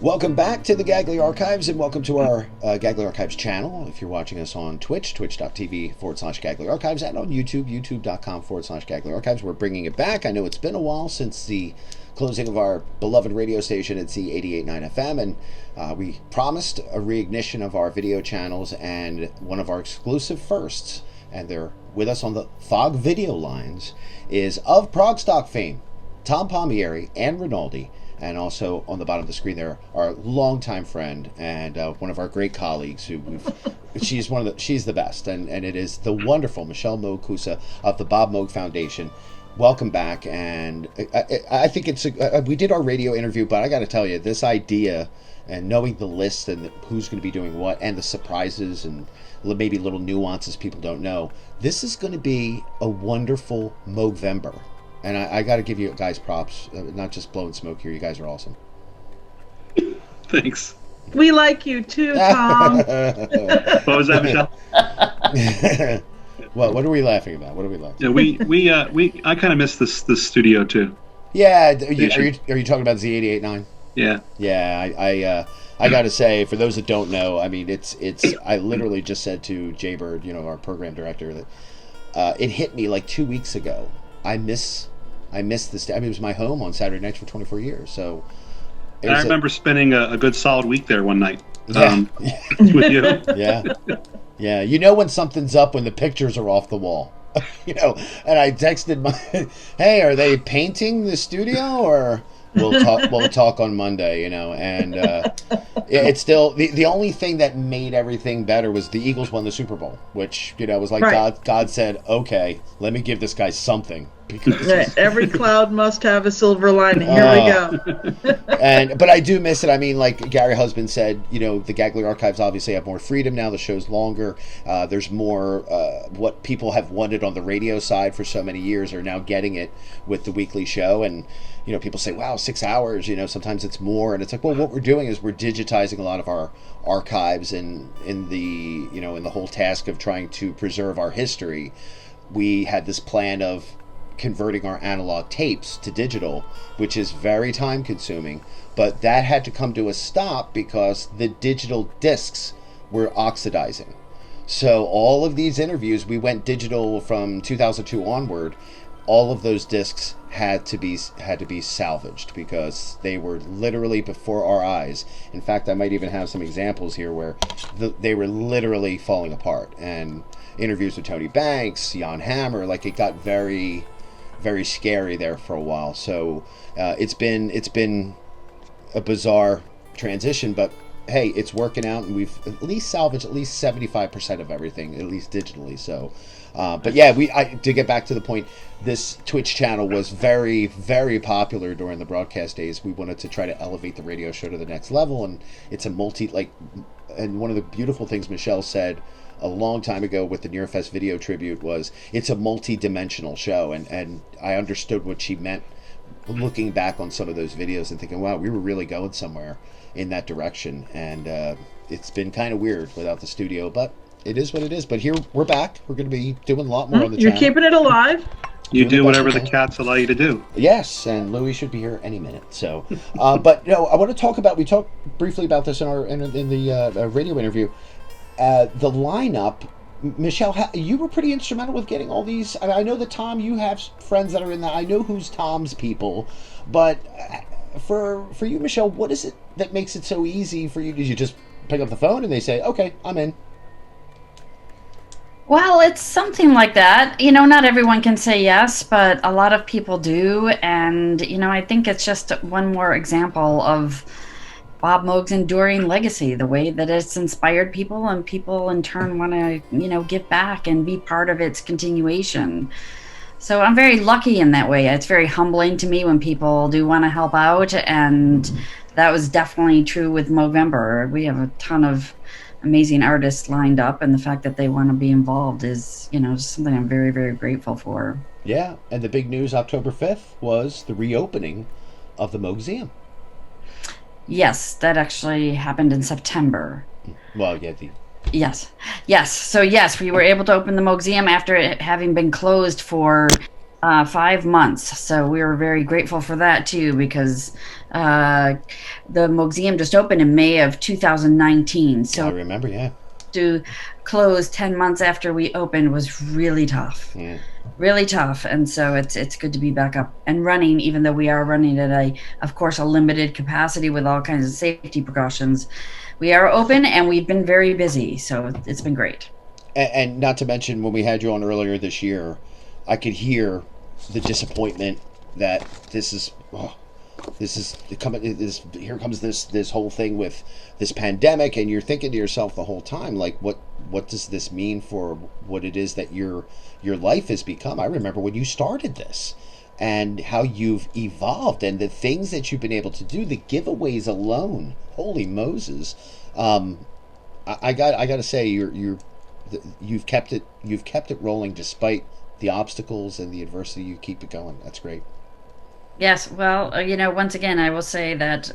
Welcome back to the Gagley Archives, and welcome to our Gagley Archives channel. If you're watching us on Twitch, twitch.tv/Gagley Archives, and on YouTube, youtube.com/Gagley Archives, we're bringing it back. I know it's been a while since the closing of our beloved radio station at Z88.9 FM, and we promised a reignition of our video channels, and one of our exclusive firsts, and they're with us on the Fog video lines, is of Progstock fame, Tom Palmieri and Rinaldi. And also on the bottom of the screen there, our longtime friend and one of our great colleagues she's the best, and it is the wonderful Michelle Moog-Koussa of the Bob Moog Foundation. Welcome back, and I think we did our radio interview, but I got to tell you, this idea and knowing the list and who's going to be doing what and the surprises and maybe little nuances people don't know, this is going to be a wonderful Moogvember. And I got to give you guys props, not just blowing smoke here. You guys are awesome. Thanks. We like you too, Tom. What was that, Michelle? Well, what are we laughing about? Yeah, I kind of miss this studio too. Yeah, are you talking about Z88.9? Yeah. Yeah, I got to say, for those that don't know, I mean, it's I literally just said to Jay Bird, our program director, that it hit me like 2 weeks ago. I miss this. I mean, it was my home on Saturday nights for 24 years. So I remember spending a good solid week there one night. Yeah. With you. Yeah. When something's up when the pictures are off the wall. And I texted hey, are they painting the studio, or we'll talk on Monday, and it's still the only thing that made everything better was the Eagles won the Super Bowl, which was like right. God said, okay, let me give this guy something, because every cloud must have a silver lining. Here we go. But I do miss it. I mean, like Gary Husband said, the Gagley Archives obviously have more freedom now. The show's longer. There's more what people have wanted on the radio side for so many years are now getting it with the weekly show. And people say, wow, 6 hours, sometimes it's more. And it's like, well, what we're doing is we're digitizing a lot of our archives, and in the whole task of trying to preserve our history, we had this plan of converting our analog tapes to digital, which is very time consuming, but that had to come to a stop because the digital discs were oxidizing. So all of these interviews, we went digital from 2002 onward. All of those discs had to be salvaged because they were literally before our eyes. In fact, I might even have some examples here where they were literally falling apart. And interviews with Tony Banks, Jan Hammer, like it got very, very scary there for a while. So it's been a bizarre transition, but hey, it's working out, and we've at least salvaged at least 75% of everything, at least digitally. So but yeah, to get back to the point, this Twitch channel was very, very popular during the broadcast days. We wanted to try to elevate the radio show to the next level, and it's a and one of the beautiful things Michelle said a long time ago with the Nearfest video tribute was it's a multi-dimensional show, and I understood what she meant looking back on some of those videos and thinking, wow, we were really going somewhere in that direction. And it's been kind of weird without the studio, but it is what it is. But here we're back. We're going to be doing a lot more on the channel. You're keeping it alive. You do whatever the cats allow you to do. Yes, and Louis should be here any minute. So, but I want to talk about. We talked briefly about this in the radio interview. The lineup, Michelle, you were pretty instrumental with getting all these. I know that Tom, you have friends that are in that. I know who's Tom's people, but for you, Michelle, what is it that makes it so easy for you? Did you just pick up the phone and they say, "Okay, I'm in"? Well, it's something like that. Not everyone can say yes, but a lot of people do. And, I think it's just one more example of Bob Moog's enduring legacy, the way that it's inspired people, and people in turn want to, give back and be part of its continuation. So I'm very lucky in that way. It's very humbling to me when people do want to help out. And that was definitely true with Moogvember. We have a ton of amazing artists lined up, and the fact that they want to be involved is, something I'm very, very grateful for. Yeah, and the big news October 5th was the reopening of the MOOGSEUM. Yes, that actually happened in September. Well, yeah. Yes. So yes, we were able to open the MOOGSEUM after it having been closed for 5 months. So we were very grateful for that too, because the Moogseum just opened in May of 2019. So I remember, yeah. To close 10 months after we opened was really tough. Yeah. Really tough. And so it's good to be back up and running, even though we are running at of course, a limited capacity with all kinds of safety precautions. We are open and we've been very busy. So it's been great. And not to mention, when we had you on earlier this year, I could hear the disappointment that here comes this whole thing with this pandemic, and you're thinking to yourself the whole time, like, what does this mean for what it is that your life has become? I remember when you started this and how you've evolved and the things that you've been able to do, the giveaways alone. Holy Moses. I got to say, you've kept it rolling despite the obstacles and the adversity. You keep it going. That's great. Yes, well, once again, I will say that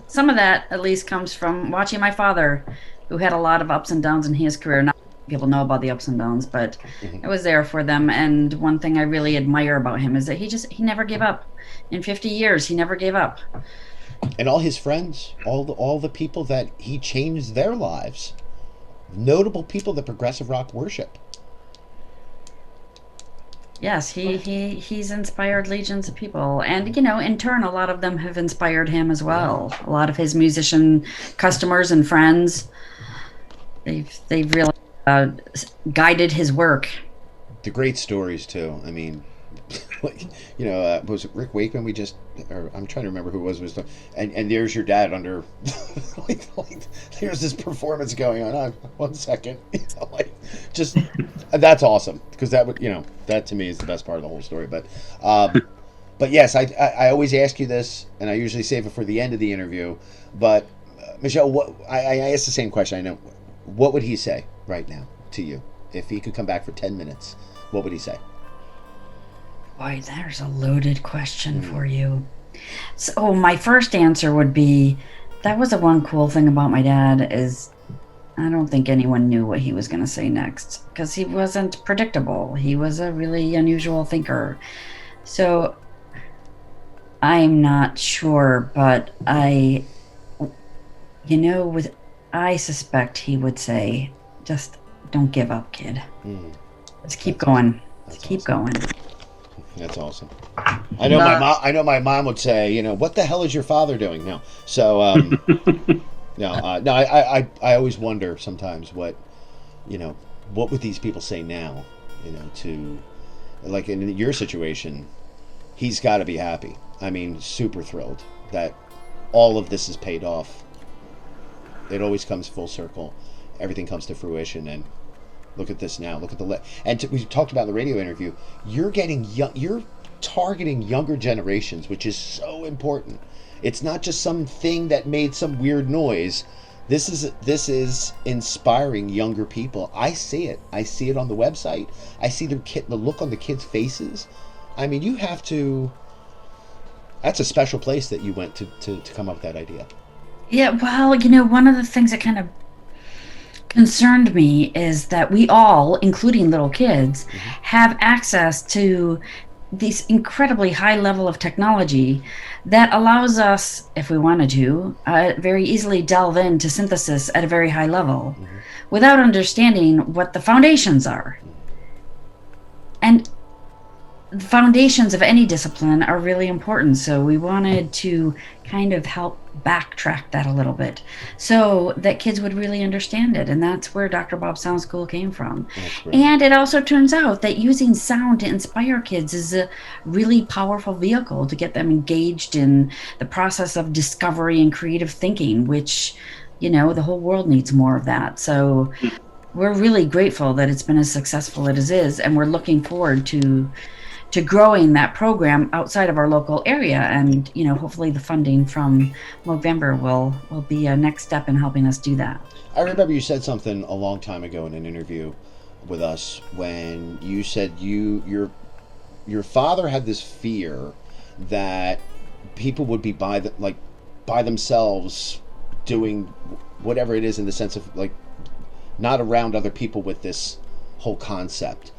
some of that at least comes from watching my father, who had a lot of ups and downs in his career. Not many people know about the ups and downs, but I was there for them. And one thing I really admire about him is that he never gave up. In 50 years, he never gave up. And all his friends, all the people that he changed their lives, notable people that progressive rock worship. Yes, he's inspired legions of people, and in turn, a lot of them have inspired him as well. A lot of his musician customers and friends, they've really guided his work. The great stories too. I mean, was it Rick Wakeman? I'm trying to remember who it was. And there's your dad under, there's this performance going on. 1 second, just that's awesome, because that would, that to me is the best part of the whole story. But yes, I always ask you this, and I usually save it for the end of the interview. But Michelle, I asked the same question. I know. What would he say right now to you if he could come back for 10 minutes? What would he say? Boy, there's a loaded question for you. So my first answer would be, that was the one cool thing about my dad is I don't think anyone knew what he was going to say next, because he wasn't predictable. He was a really unusual thinker. So I'm not sure, but I suspect he would say, just don't give up, kid. Let's keep going. Let's keep going. That's awesome. I know my mom would say, what the hell is your father doing now? So, I always wonder sometimes what would these people say now, to, like in your situation, he's got to be happy. I mean, super thrilled that all of this is paid off. It always comes full circle. Everything comes to fruition, and look at this now. Look at we talked about in the radio interview. You're targeting younger generations, which is so important. It's not just something that made some weird noise. This is inspiring younger people. I see it. I see it on the website. I see the look on the kids' faces. I mean, you have to. That's a special place that you went to come up with that idea. Yeah, well, one of the things that kind of concerned me is that we all, including little kids, have access to this incredibly high level of technology that allows us, if we wanted to, very easily delve into synthesis at a very high level without understanding what the foundations are. And the foundations of any discipline are really important, so we wanted to kind of help backtrack that a little bit so that kids would really understand it, and that's where Dr. Bob Sound School came from. And it also turns out that using sound to inspire kids is a really powerful vehicle to get them engaged in the process of discovery and creative thinking, which, the whole world needs more of that. So we're really grateful that it's been as successful as it is, and we're looking forward to growing that program outside of our local area, and hopefully the funding from Moogvember will be a next step in helping us do that. I remember you said something a long time ago in an interview with us when you said your father had this fear that people would be by themselves doing whatever it is, in the sense of not around other people with this whole concept.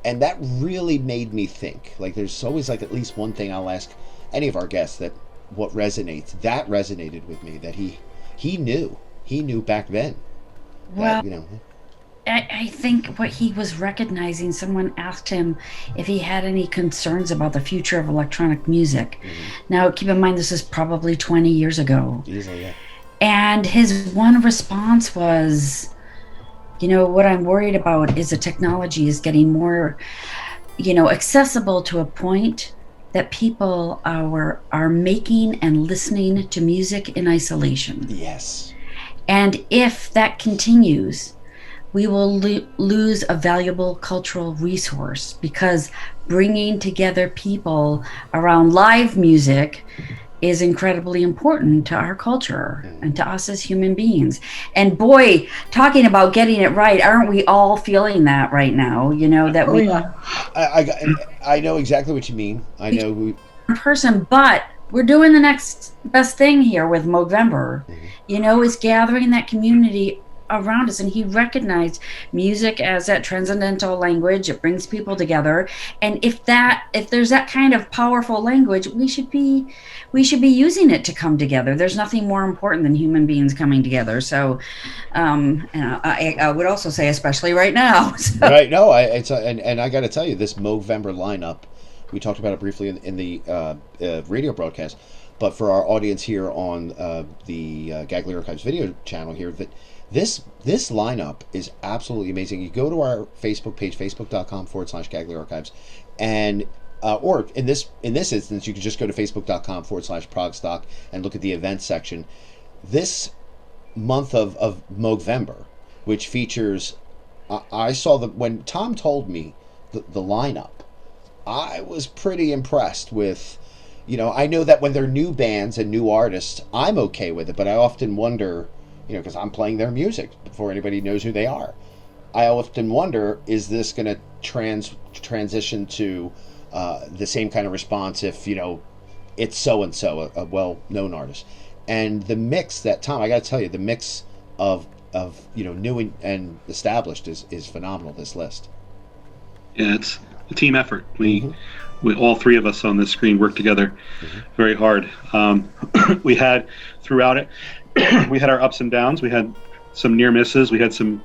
And that really made me think. Like, there's always like at least one thing I'll ask any of our guests that what resonates. That resonated with me. That he knew back then. Well, That, I think what he was recognizing, someone asked him if he had any concerns about the future of electronic music. Now, keep in mind, this is probably 20 years ago. Easily, yeah. And his one response was, what I'm worried about is the technology is getting more, accessible to a point that people are making and listening to music in isolation. Yes. And if that continues, we will lose a valuable cultural resource, because bringing together people around live music is incredibly important to our culture and to us as human beings. And boy, talking about getting it right, aren't we all feeling that right now? That we I know exactly what you mean. I know we person, but we're doing the next best thing here with Moogvember. Is gathering that community around us. And he recognized music as that transcendental language. It brings people together. And if there's that kind of powerful language, we should be using it to come together. There's nothing more important than human beings coming together. So, and I would also say, especially right now. So. Right. No, and I got to tell you, this Moogvember lineup, we talked about it briefly in the radio broadcast, but for our audience here on the Gagley Archives video channel here, that this lineup is absolutely amazing. You go to our Facebook page, facebook.com/Gagley Archives, and or in this instance, you can just go to facebook.com/Progstock and look at the events section. This month of Moogvember, which features, I saw when Tom told me the lineup, I was pretty impressed with. I know that when they're new bands and new artists, I'm okay with it, but I often wonder, because I'm playing their music before anybody knows who they are. I often wonder, is this going to transition to the same kind of response if, it's so-and-so, a well-known artist. And the mix that, Tom, I got to tell you, the mix of new and established is phenomenal, this list. Yeah, it's a team effort. We all three of us on this screen worked together very hard. We had throughout it, we had our ups and downs. We had some near misses. We had some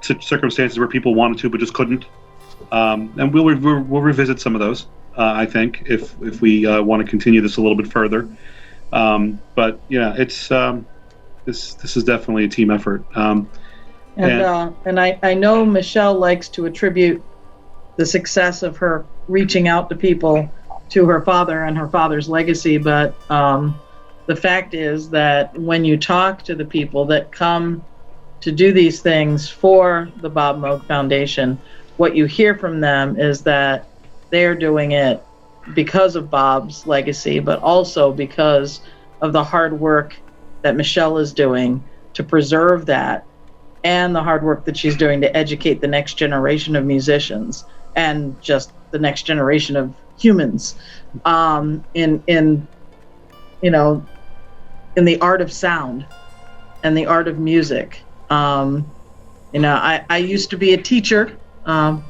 circumstances where people wanted to but just couldn't. And we'll revisit some of those. I think if we want to continue this a little bit further. But yeah, it's this is definitely a team effort. And I know Michelle likes to attribute the success of her reaching out to people to her father and her father's legacy, but the fact is that when you talk to the people that come to do these things for the Bob Moog Foundation, what you hear from them is that they're doing it because of Bob's legacy, but also because of the hard work that Michelle is doing to preserve that, and the hard work that she's doing to educate the next generation of musicians and just the next generation of humans in the art of sound and the art of music. I used to be a teacher, rode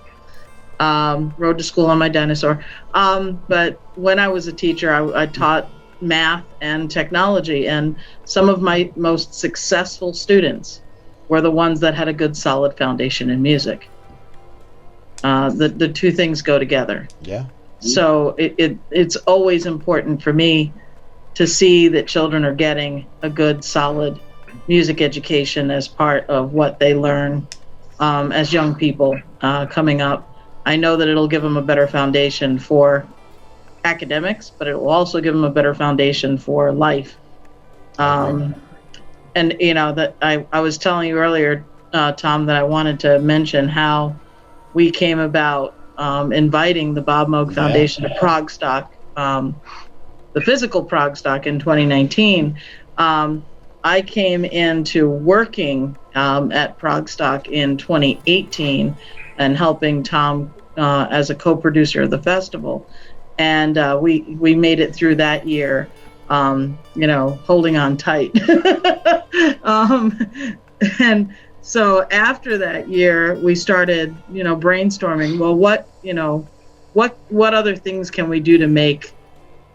to school on my dinosaur, but when I was a teacher, I taught math and technology, and some of my most successful students were the ones that had a good solid foundation in music. The two things go together. Yeah. So it's always important for me to see that children are getting a good solid music education as part of what they learn as young people coming up. I know that it'll give them a better foundation for academics, but it will also give them a better foundation for life. And that I was telling you earlier, Tom, that I wanted to mention how we came about inviting the Bob Moog Foundation to Progstock, the physical Progstock in 2019. I came into working at Progstock in 2018 and helping Tom as a co-producer of the festival. And we made it through that year, holding on tight. So after that year, we started, brainstorming. Well, what other things can we do to make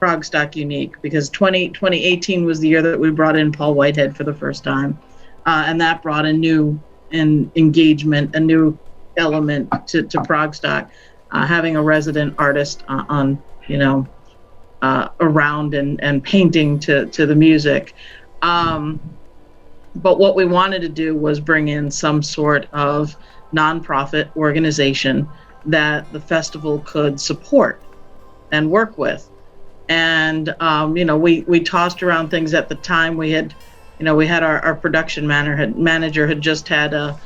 Progstock unique? Because 2018 was the year that we brought in Paul Whitehead for the first time, and that brought a new engagement, a new element to Progstock, having a resident artist on around and painting to the music. But what we wanted to do was bring in some sort of nonprofit organization that the festival could support and work with. And, we tossed around things at the time. We had our production manager had just had a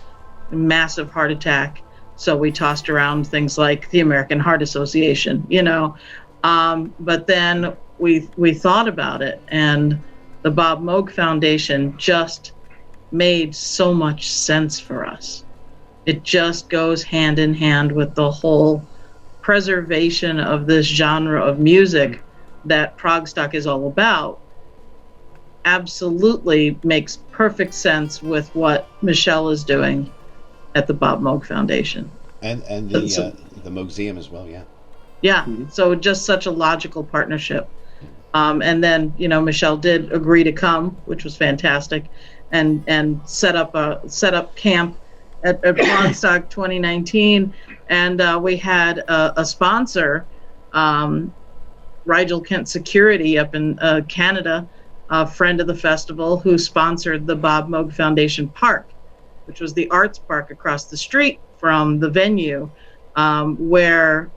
massive heart attack. So we tossed around things like the American Heart Association, but then we thought about it, and the Bob Moog Foundation just made so much sense for us. It just goes hand in hand with the whole preservation of this genre of music that Progstock is all about. Absolutely makes perfect sense with what Michelle is doing at the Bob Moog Foundation. And the MOOGSEUM as well, yeah. Yeah, so just such a logical partnership. And then, Michelle did agree to come, which was fantastic, and set up camp at Progstock 2019. And we had a sponsor, Rigel Kent Security up in Canada, a friend of the festival, who sponsored the Bob Moog Foundation Park, which was the arts park across the street from the venue, where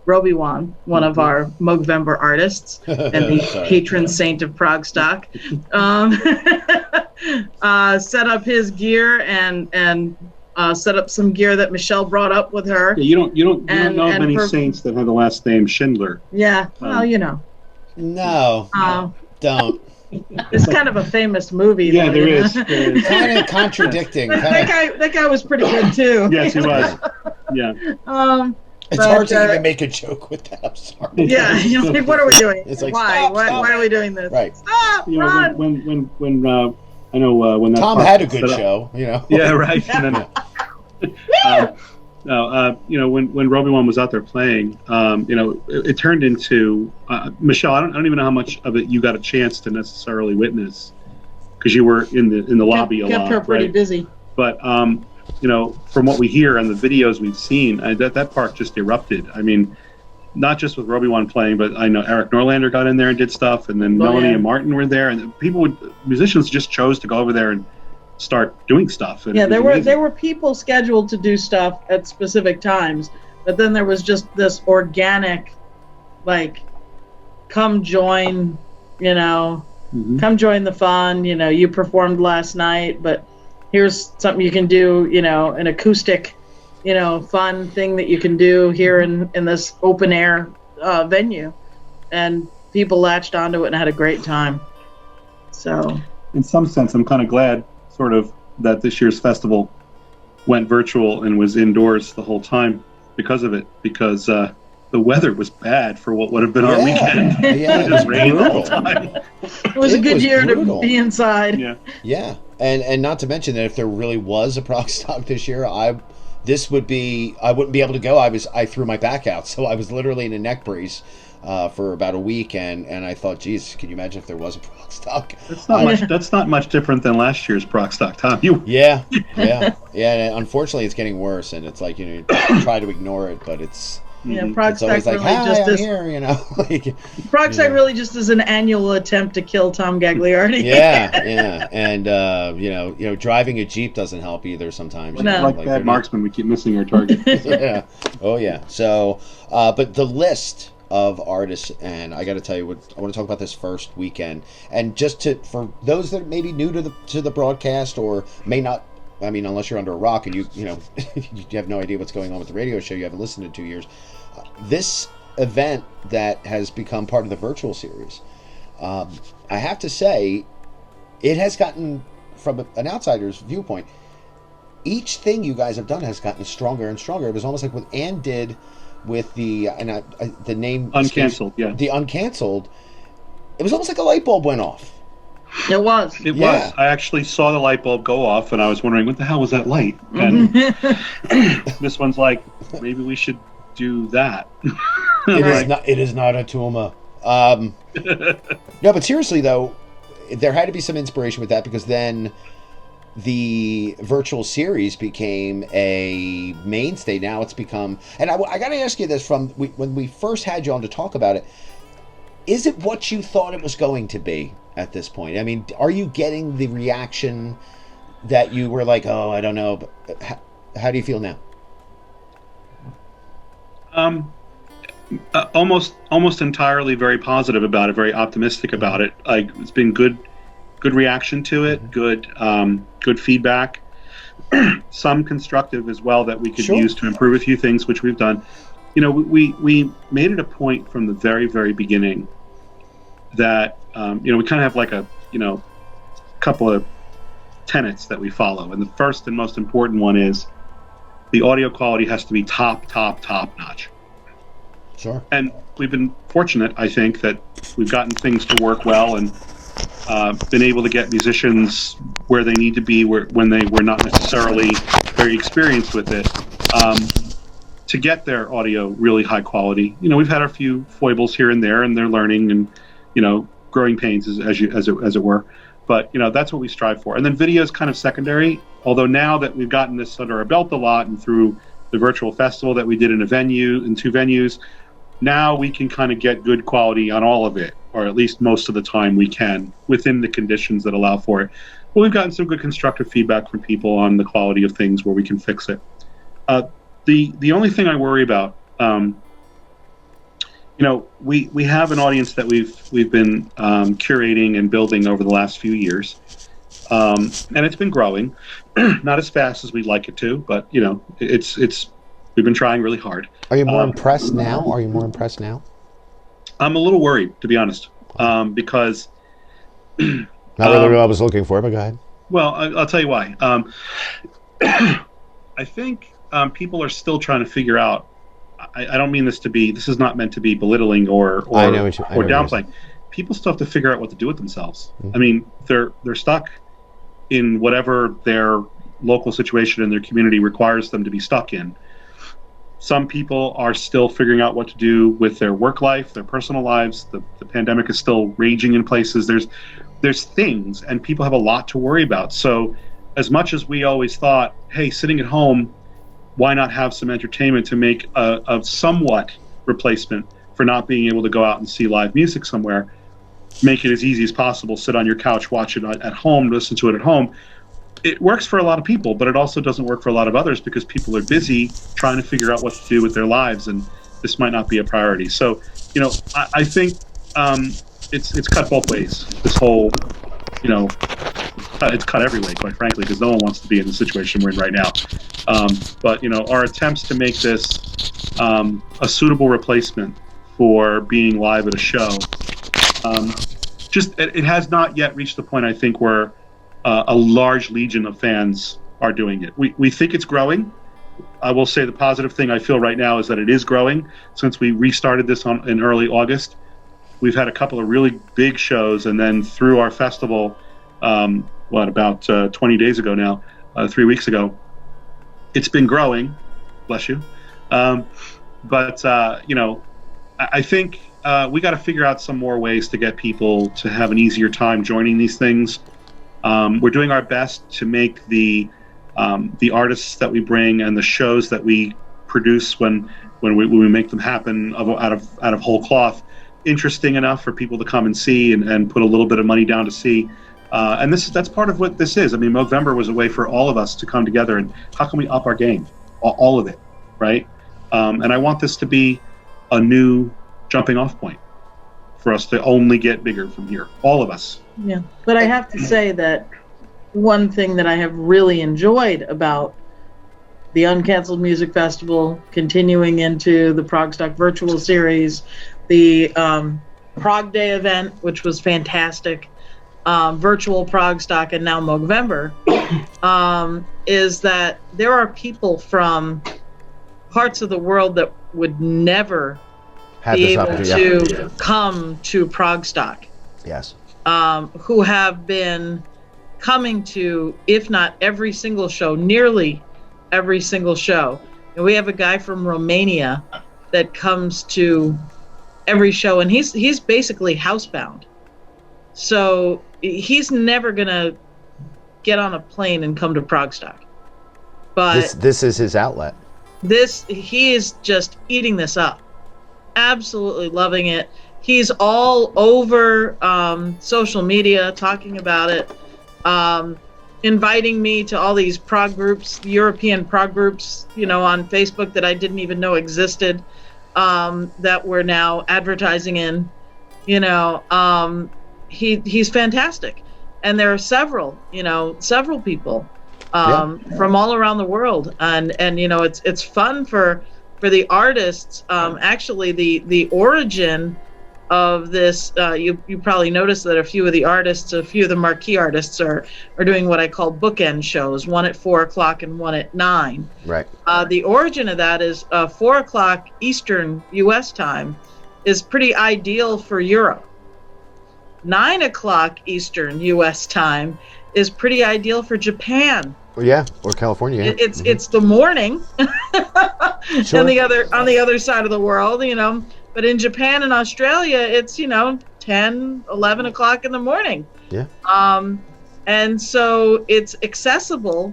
Robeone, one of our Moogvember artists and the patron saint of Progstock, set up his gear and set up some gear that Michelle brought up with her. Yeah, you don't know of many saints that have the last name Schindler. Yeah, well, No, don't. It's kind of a famous movie. Yeah, though, there is. Kind of contradicting. That guy was pretty good too. Yes, he was. Yeah. It's hard to even make a joke with that. I'm sorry. Yeah, what are we doing? It's like, why? stop. Why are we doing this? Right. Stop! Run! When I know when that Tom had a good show, Yeah, right. And then, when Robeone was out there playing, it turned into Michelle. I don't even know how much of it you got a chance to necessarily witness, because you were in the lobby a lot. Kept her pretty busy. But from what we hear and the videos we've seen, that park just erupted. I mean, not just with Robeone playing, but I know Erk Norlander got in there and did stuff, and then Melanie and Martin were there, and musicians just chose to go over there and start doing stuff. And there were people scheduled to do stuff at specific times, but then there was just this organic, like, come join, come join the fun. You performed last night, but here's something you can do, an acoustic, fun thing that you can do here in this open air venue. And people latched onto it and had a great time. So, in some sense, I'm kind of glad, sort of, that this year's festival went virtual and was indoors the whole time because of it, because the weather was bad for what would have been our weekend. Yeah, it just rained the whole time. It was a good year to be inside. Yeah. And not to mention that if there really was a Progstock this year, I wouldn't be able to go. I threw my back out, so I was literally in a neck brace for about a week, and I thought, geez, can you imagine if there was a Progstock? That's not much different than last year's Progstock, Tom. Yeah. And unfortunately, it's getting worse, and it's like, you try to ignore it, but it's. Progstock always like, really just I'm is here, Progstock really just is an annual attempt to kill Tom Gagliardi. Yeah, and driving a Jeep doesn't help either sometimes. No. Like bad marksman, we keep missing our target. Yeah. Oh yeah. So, but the list of artists, and I got to tell you, I want to talk about this first weekend, and just for those that may be new to the broadcast or may not. I mean, unless you're under a rock and you have no idea what's going on with the radio show, you haven't listened in 2 years. This event that has become part of the virtual series, I have to say, it has gotten, from an outsider's viewpoint, each thing you guys have done has gotten stronger and stronger. It was almost like what Ann did with the name Uncanceled, the Uncanceled. It was almost like a light bulb went off. It was. It was. I actually saw the light bulb go off, and I was wondering, what the hell was that light? And this one's like, maybe we should do that. It is not a Tuma. No, but seriously though, there had to be some inspiration with that, because then the virtual series became a mainstay. Now it's become, and I got to ask you this, from when we first had you on to talk about it, is it what you thought it was going to be at this point? I mean, are you getting the reaction that you were like, oh, I don't know, but how do you feel now? Almost entirely very positive about it, very optimistic about it. Like, it's been good reaction to it, good feedback, some constructive as well that we could use to improve a few things, which we've done. You know, we made it a point from the very, very beginning that we kind of have like a couple of tenets that we follow, and the first and most important one is the audio quality has to be top notch. Sure. And we've been fortunate, I think, that we've gotten things to work well, and been able to get musicians where they need to be, when they were not necessarily very experienced with it, to get their audio really high quality. You know, we've had a few foibles here and there, and they're learning and growing pains as it were. But that's what we strive for. And then video is kind of secondary. Although now that we've gotten this under our belt a lot, and through the virtual festival that we did in 2 venues, now we can kind of get good quality on all of it, or at least most of the time we can, within the conditions that allow for it. But we've gotten some good constructive feedback from people on the quality of things where we can fix it. The only thing I worry about, we have an audience that we've been curating and building over the last few years, and it's been growing, not as fast as we'd like it to, but we've been trying really hard. Are you more impressed now? I'm a little worried, to be honest, because not really what I was looking for, but go ahead. Well, I'll tell you why. I think people are still trying to figure out. I don't mean this is not meant to be belittling or downplaying. People still have to figure out what to do with themselves. Mm-hmm. I mean, they're stuck in whatever their local situation in their community requires them to be stuck in. Some people are still figuring out what to do with their work life, their personal lives. The pandemic is still raging in places. There's things, and people have a lot to worry about. So as much as we always thought, hey, sitting at home, why not have some entertainment to make a somewhat replacement for not being able to go out and see live music somewhere? Make it as easy as possible. Sit on your couch, watch it at home, listen to it at home. It works for a lot of people, but it also doesn't work for a lot of others, because people are busy trying to figure out what to do with their lives, and this might not be a priority. So, I think it's cut both ways. This whole, it's cut every way, quite frankly, because no one wants to be in the situation we're in right now. But our attempts to make this a suitable replacement for being live at a show, it has not yet reached the point, I think, where a large legion of fans are doing it. We think it's growing. I will say the positive thing I feel right now is that it is growing. Since we restarted this in early August, we've had a couple of really big shows, and then through our festival, about 20 days ago now, 3 weeks ago, it's been growing. Bless you. But I think we got to figure out some more ways to get people to have an easier time joining these things. We're doing our best to make the artists that we bring and the shows that we produce when we make them happen out of whole cloth interesting enough for people to come and see and put a little bit of money down to see. And that's part of what this is. I mean, Moogvember was a way for all of us to come together and how can we up our game, all of it, right? And I want this to be a new jumping off point for us to only get bigger from here, all of us. Yeah, but I have to say that one thing that I have really enjoyed about the Uncanceled Music Festival, continuing into the Progstock virtual series, the Prog Day event, which was fantastic, virtual Progstock, and now Moogvember, is that there are people from parts of the world that would never be able to come to Progstock. Yes. who have been coming to, if not every single show, nearly every single show. And we have a guy from Romania that comes to every show, and he's basically housebound. So he's never gonna get on a plane and come to Progstock. But this is his outlet. He is just eating this up, absolutely loving it. He's all over social media talking about it, inviting me to all these prog groups, European prog groups, on Facebook that I didn't even know existed, that we're now advertising in. He's fantastic, and there are several people from all around the world, and it's fun for the artists. Actually, the origin of this, you probably noticed that a few of the marquee artists are doing what I call bookend shows, one at 4:00 and one at 9. Right. The origin of that is 4:00 Eastern U.S. time is pretty ideal for Europe. 9:00 Eastern U.S. time is pretty ideal for Japan. Yeah, or California. Yeah. It's the morning Sure. on the other side of the world, But in Japan and Australia, it's 10, 11 o'clock in the morning. Yeah. And so it's accessible.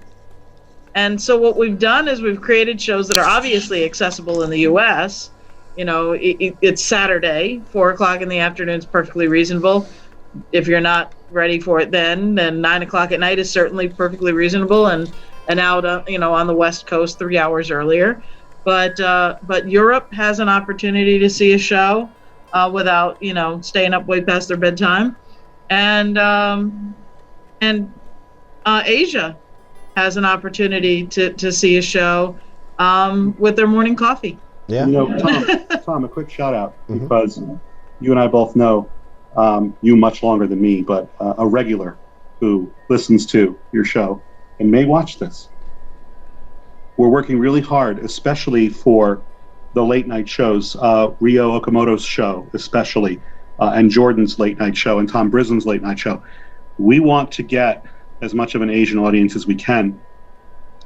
And so what we've done is we've created shows that are obviously accessible in the U.S. It's Saturday, 4:00 in the afternoon is perfectly reasonable. If you're not ready for it then 9:00 at night is certainly perfectly reasonable, and out on the West Coast 3 hours earlier. But Europe has an opportunity to see a show without staying up way past their bedtime, and Asia has an opportunity to see a show with their morning coffee. Yeah. Tom, a quick shout out, because you and I both know you much longer than me, but a regular who listens to your show and may watch this. We're working really hard, especially for the late night shows, Ryo Okumoto's show especially, and Jordan's late night show, and Tom Brislin's late night show. We want to get as much of an Asian audience as we can,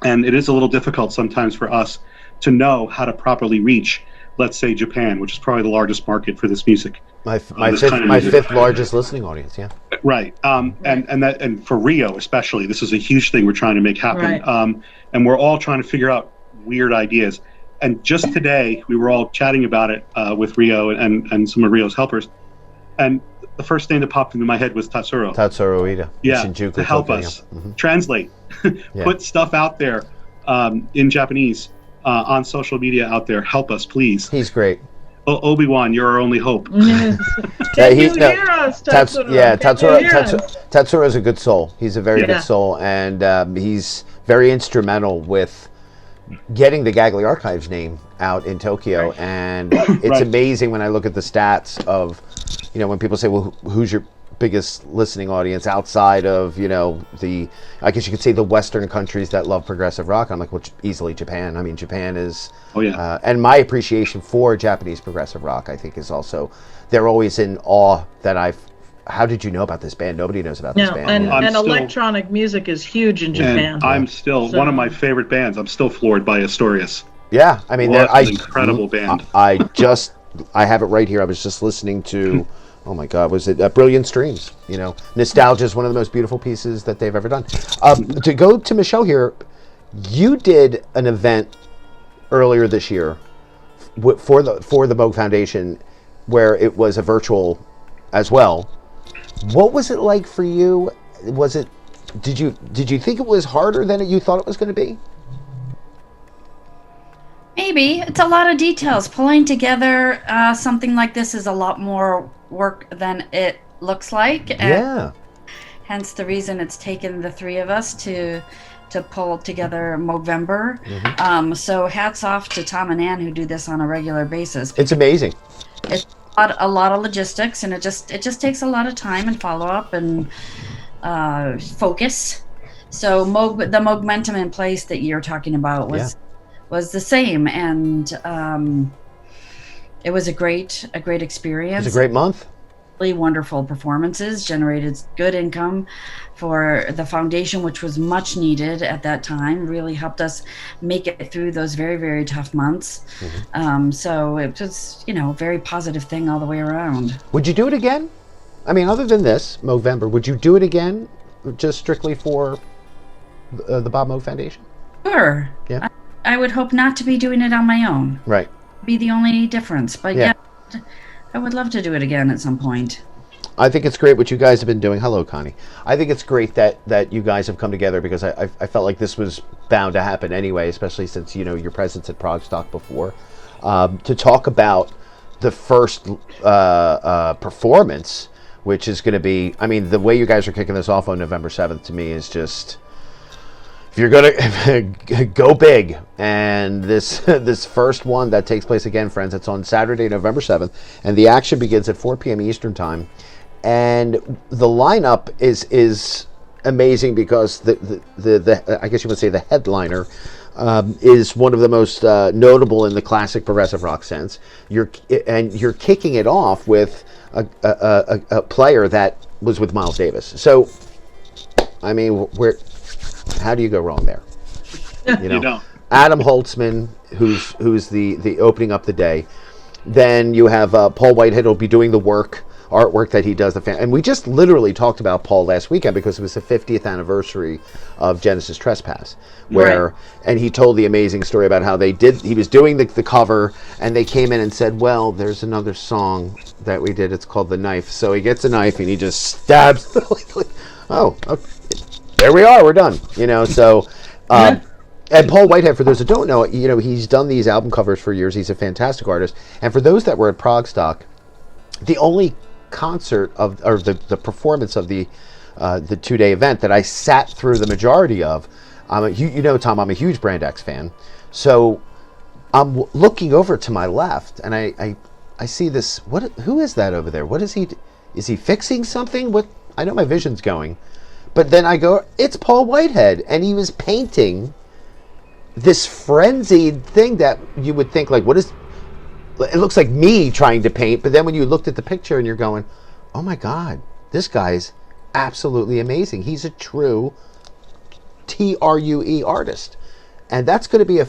and it is a little difficult sometimes for us to know how to properly reach, let's say, Japan, which is probably the largest market for this music. My fifth largest listening audience. Yeah. Right. And for Ryo especially, this is a huge thing we're trying to make happen. Right. And we're all trying to figure out weird ideas. And just today, we were all chatting about it with Ryo and some of Ryo's helpers. And the first name that popped into my head was Tatsuro. Tatsuro Ida. Yeah, to help us translate, put stuff out there in Japanese on social media out there. Help us, please. He's great. Obi-Wan, you're our only hope. Can you hear us, Tatsuro? Tatsuro is a good soul. He's a very good soul, and he's very instrumental with getting the Gagley Archives name out in Tokyo. Right. And it's amazing when I look at the stats of, when people say, well, who's your biggest listening audience outside of, I guess you could say the Western countries that love progressive rock. I'm like, well, easily Japan. I mean, Japan is, and my appreciation for Japanese progressive rock, I think, is also, they're always in awe that how did you know about this band? Nobody knows about this band. And electronic music is huge in Japan. And I'm still, one of my favorite bands, I'm still floored by Astorius. Yeah, I mean, they're an incredible band. I have it right here. I was just listening to, oh my God, was it Brilliant Streams? Nostalgia is one of the most beautiful pieces that they've ever done. To go to Michelle here, you did an event earlier this year for the Moog Foundation where it was a virtual as well. What was it like for you? Did you think it was harder than you thought it was going to be? Maybe. It's a lot of details. Pulling together something like this is a lot more work than it looks like. Yeah. Hence the reason it's taken the three of us to pull together Moogvember. Mm-hmm. So hats off to Tom and Ann who do this on a regular basis. It's amazing. It's a lot of logistics, and it just takes a lot of time and follow up and focus. So the Moogmentum in place that you're talking about was the same, and it was a great experience. It was a great month. really wonderful performances, generated good income for the foundation, which was much needed at that time, really helped us make it through those very, very tough months. So it was, a very positive thing all the way around. Would you do it again? I mean, other than this, Moogvember, would you do it again just strictly for the Bob Moog Foundation? Sure. Yeah. I would hope not to be doing it on my own. Right. Be the only difference. But yeah, I would love to do it again at some point. I think it's great what you guys have been doing. Hello, Connie. I think it's great that you guys have come together, because I felt like this was bound to happen anyway, especially since, your presence at Progstock before, to talk about the first performance, which is going to be, I mean, the way you guys are kicking this off on November 7th to me is just, if you're going to go big. And this first one that takes place, again, friends, it's on Saturday, November 7th, and the action begins at 4 p.m. Eastern time. And the lineup is amazing, because the I guess you would say the headliner is one of the most notable in the classic progressive rock sense. You're kicking it off with a player that was with Miles Davis. So, I mean, how do you go wrong there? You don't. Adam Holzman, who's the opening up the day. Then you have Paul Whitehead will be doing the artwork that he does. And we just literally talked about Paul last weekend, because it was the 50th anniversary of Genesis Trespass, and he told the amazing story about how he was doing the cover, and they came in and said, well, there's another song that we did, it's called The Knife. So he gets a knife and he just stabs okay. There we are, we're done. So and Paul Whitehead, for those that don't know, he's done these album covers for years. He's a fantastic artist. And for those that were at Progstock, the only concert or the performance of the 2-day event that I sat through the majority of, Tom, I'm a huge Brand X fan. So I'm looking over to my left, and I see this. Who is that over there? What is he? Is he fixing something? What? I know my vision's going. But then I go, it's Paul Whitehead, and he was painting this frenzied thing that you would think, like, what is... It looks like me trying to paint, but then when you looked at the picture and you're going, oh my God, this guy's absolutely amazing. He's a true TRUE artist. And that's going to be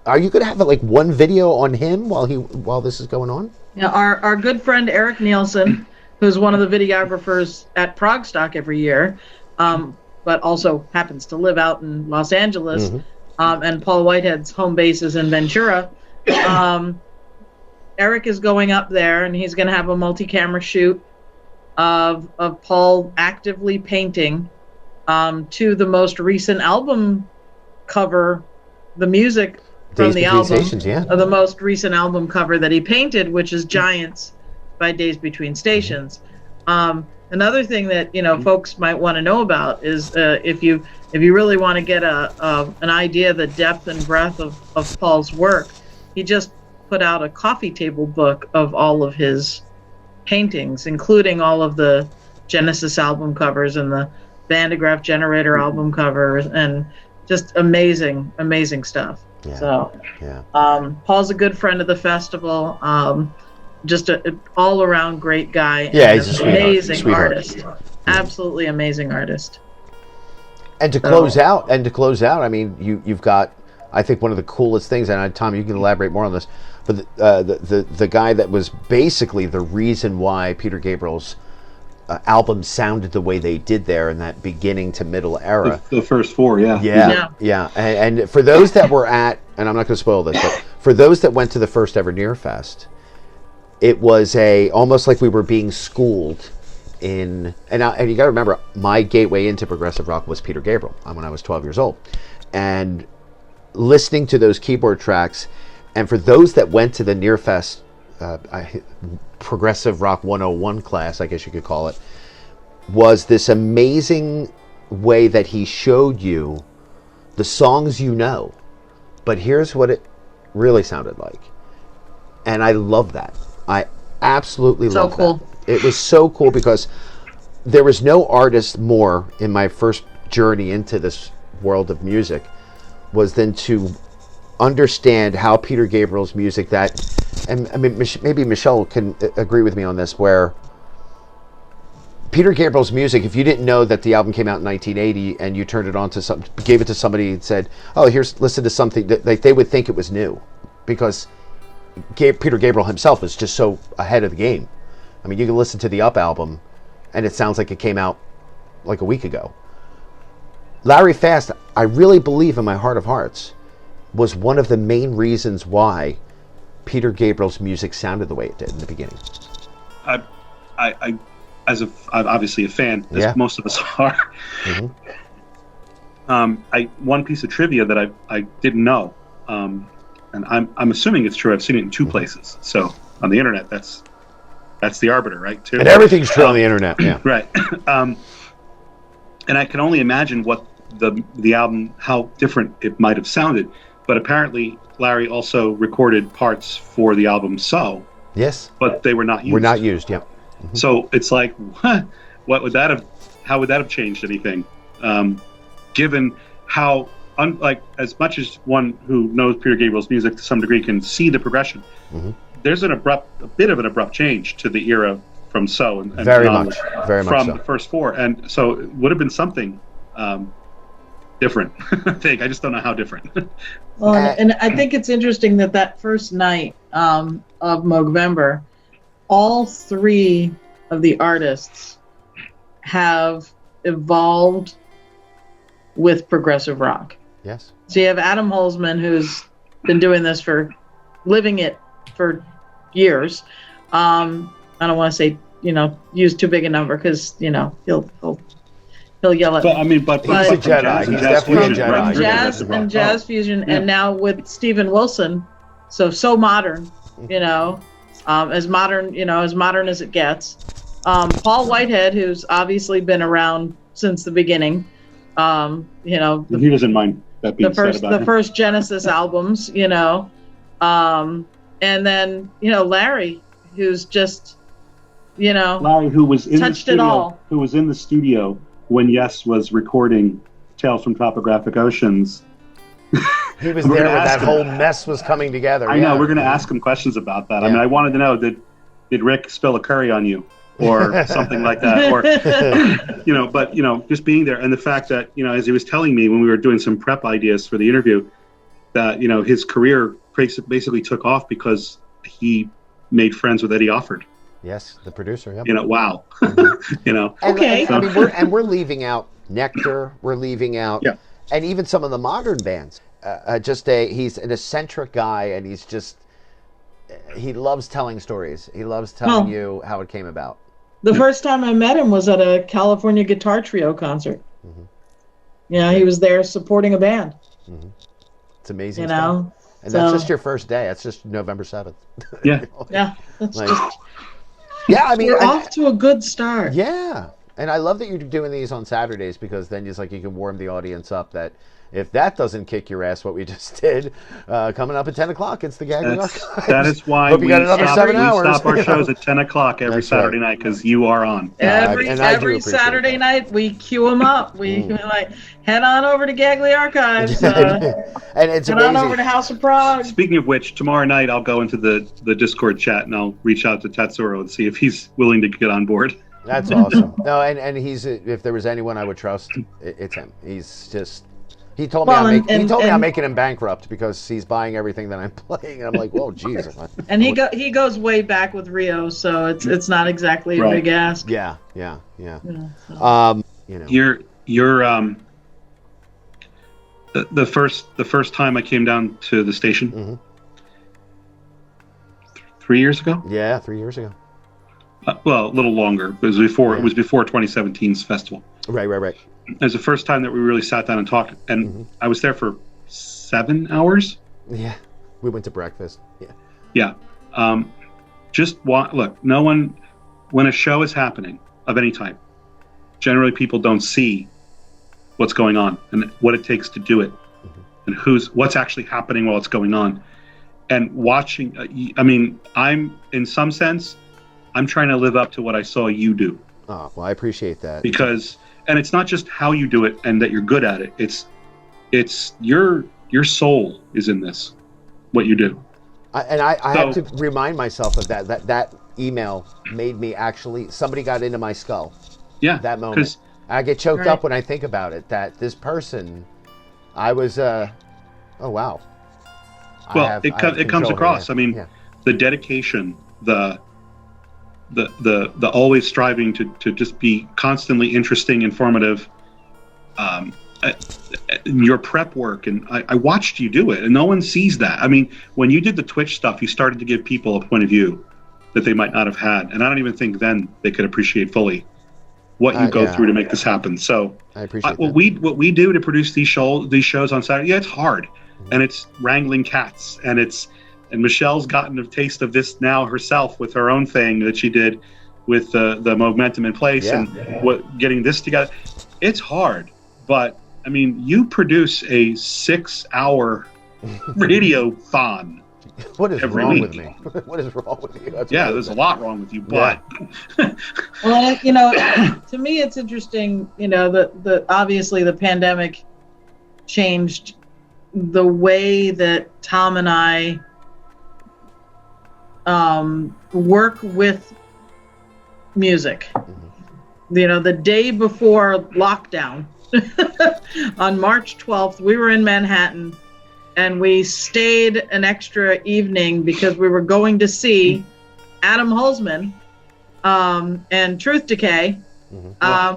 are you going to have like one video on him while this is going on? Yeah, our good friend Eric Nielsen, who's one of the videographers at Progstock every year, but also happens to live out in Los Angeles, and Paul Whitehead's home base is in Ventura. Eric is going up there, and he's going to have a multi-camera shoot of Paul actively painting to the most recent album cover, the music from the album, the most recent album cover that he painted, which is Giants by Days Between Stations. Another thing that folks might want to know about is if you really want to get an idea of the depth and breadth of Paul's work, he just put out a coffee table book of all of his paintings, including all of the Genesis album covers and the Bandograph Generator album covers, and just amazing stuff. Paul's a good friend of the festival. Just an all-around great guy. Yeah, he's an amazing artist. Absolutely amazing artist. And to close out, I mean, you've got, I think, one of the coolest things, and Tom, you can elaborate more on this, but the guy that was basically the reason why Peter Gabriel's album sounded the way they did there in that beginning to middle era. The first four, yeah. And for those that were at, and I'm not going to spoil this, but for those that went to the first ever Near Fest, it was almost like we were being schooled in, and you got to remember, my gateway into progressive rock was Peter Gabriel when I was 12 years old, and listening to those keyboard tracks, and for those that went to the Near Fest Progressive Rock 101 class, I guess you could call it, was this amazing way that he showed you the songs but here's what it really sounded like. And I love that. I absolutely love that. It was so cool, because there was no artist more in my first journey into this world of music was than to understand how Peter Gabriel's music and I mean, maybe Michelle can agree with me on this, where Peter Gabriel's music, if you didn't know that the album came out in 1980 and you turned it on to gave it to somebody and said, "Oh, listen to something," that they would think it was new, because Peter Gabriel himself is just so ahead of the game. I mean, you can listen to the Up album, and it sounds like it came out like a week ago. Larry Fast, I really believe in my heart of hearts, was one of the main reasons why Peter Gabriel's music sounded the way it did in the beginning. I'm obviously a fan, as most of us are. One piece of trivia that I didn't know, and I'm assuming it's true. I've seen it in two places. So on the internet, that's the arbiter, right? Too. And everything's true on the internet. Yeah. Right. And I can only imagine what the album, how different it might have sounded. But apparently, Larry also recorded parts for the album So. Yes. But they were not used. Were not used, yeah. So it's like, what would that have? How would that have changed anything? Given how, as much as one who knows Peter Gabriel's music to some degree can see the progression, there's a bit of an abrupt change to the era from So and very much from so. The first four, and so it would have been something different. I think I just don't know how different. Well, and I think it's interesting that first night of Moogvember, all three of the artists have evolved with progressive rock. Yes. So you have Adam Holzman, who's been doing this living it for years. I don't want to say, use too big a number, because, he'll yell at me. But he's a Jedi. He's definitely a Jedi. From jazz fusion, and now with Steven Wilson, so modern, as modern as it gets. Paul Whitehead, who's obviously been around since the beginning. He doesn't mind that being said about him. The first Genesis albums, and then Larry, who's just, Larry, who was in touched the studio, it all. Who was in the studio when Yes was recording Tales from Topographic Oceans. He was there when that whole mess was coming together. I know. We're going to ask him questions about that. Yeah. I mean, I wanted to know, did Rick spill a curry on you or something like that? Or, but, just being there, and the fact that, as he was telling me when we were doing some prep ideas for the interview, that, his career basically took off because he made friends with Eddie Offord. Yes, the producer. Yep. Wow. Okay. We're leaving out Nectar. We're leaving out, and even some of the modern bands. He's an eccentric guy, and he loves telling stories. He loves telling you how it came about. The first time I met him was at a California Guitar Trio concert. He was there supporting a band. It's amazing stuff. And that's just your first day. That's just November 7th. Yeah. Yeah. That's just... Yeah, I mean, we're off to a good start. Yeah, and I love that you're doing these on Saturdays, because then it's like you can warm the audience up that if that doesn't kick your ass, what we just did, coming up at 10 o'clock, it's the Gagging Archives. That is why we stop our shows at 10 o'clock every Saturday night, because you are on. Every Saturday night, we queue them up. We head on over to Gaggly Archives. And it's head amazing. on over to House of Prague. Speaking of which, tomorrow night I'll go into the Discord chat and I'll reach out to Tatsuro and see if he's willing to get on board. That's awesome. No, and he's, if there was anyone I would trust, it's him. He's just... He told me I'm making him bankrupt because he's buying everything that I'm playing. And I'm like, whoa, geez. And he goes way back with Ryo, so it's not exactly a big ask. Yeah. So. You're the first time I came down to the station. 3 years ago. Yeah, 3 years ago. Well, a little longer. It was before 2017's festival. Right. It was the first time that we really sat down and talked, and I was there for 7 hours. Yeah, we went to breakfast. Yeah. Look, no one, when a show is happening of any type, generally people don't see what's going on and what it takes to do it, and what's actually happening while it's going on. And watching, I'm in some sense, I'm trying to live up to what I saw you do. Oh, well, I appreciate that. And it's not just how you do it and that you're good at it. It's your soul is in this, what you do. I have to remind myself of that email made me somebody got into my skull. Yeah, that moment. I get choked up when I think about it. That this person, I was, oh wow. Well, it comes across. I mean, the dedication, the always striving to just be constantly interesting, informative. Your prep work, and I watched you do it, and no one sees that. I mean, when you did the Twitch stuff, you started to give people a point of view that they might not have had, and I don't even think then they could appreciate fully what you go through to make this happen. So I appreciate what we do to produce these shows on Saturday. Yeah, it's hard, and it's wrangling cats, and Michelle's gotten a taste of this now herself with her own thing that she did with the Moogmentum in place and getting this together. It's hard, but I mean, you produce a 6-hour radio-thon. What is wrong with me? What is wrong with you? There's a lot wrong with you, but well, to me, it's interesting. The obviously the pandemic changed the way that Tom and I work with music. The day before lockdown, on March 12th, we were in Manhattan, and we stayed an extra evening because we were going to see Adam Holzman and Truth Decay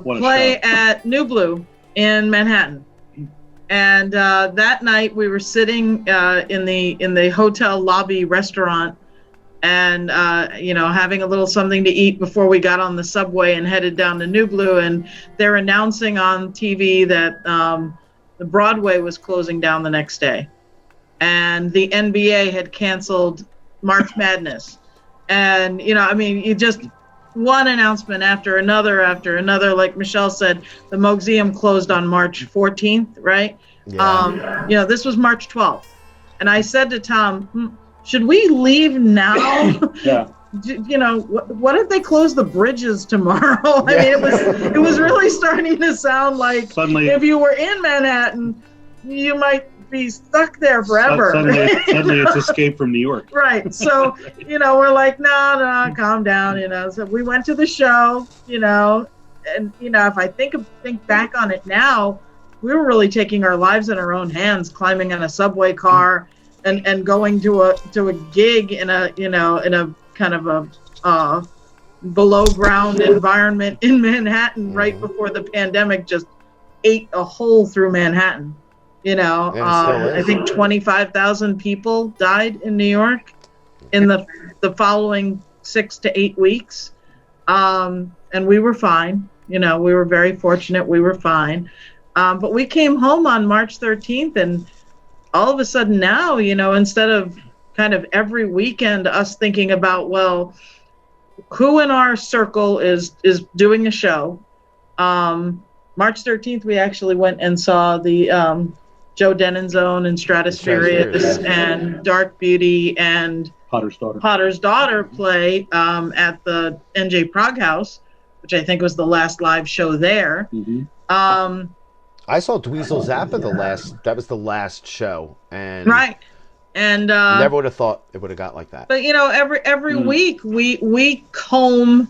play at New Blue in Manhattan. And that night we were sitting in the hotel lobby restaurant and having a little something to eat before we got on the subway and headed down to New Blue, and they're announcing on TV that the Broadway was closing down the next day, and the NBA had canceled March Madness, and you just one announcement after another, like Michelle said, the MOOGSEUM closed on March 14th, right? This was March 12th, and I said to Tom, should we leave now? What if they close the bridges tomorrow? I mean, it was really starting to sound like suddenly, if you were in Manhattan, you might be stuck there forever. Suddenly it's Escape from New York. Right. So, we're like, no, calm down, So we went to the show, and, if I think back on it now, we were really taking our lives in our own hands, climbing on a subway car and going to a gig in a kind of a below ground environment in Manhattan right before the pandemic just ate a hole through Manhattan. I think 25,000 people died in New York in the following 6 to 8 weeks. And we were fine. We were very fortunate. We were fine. But we came home on March 13th, and all of a sudden now, instead of kind of every weekend us thinking about, well, who in our circle is doing a show. March 13th, we actually went and saw the Joe Denon's Zone and Stratospherius and Dark Beauty and Potter's Daughter play at the NJ Prog House, which I think was the last live show there. I saw Dweezil Zappa that was the last show, and and never would have thought it would have got like that. But every week we comb,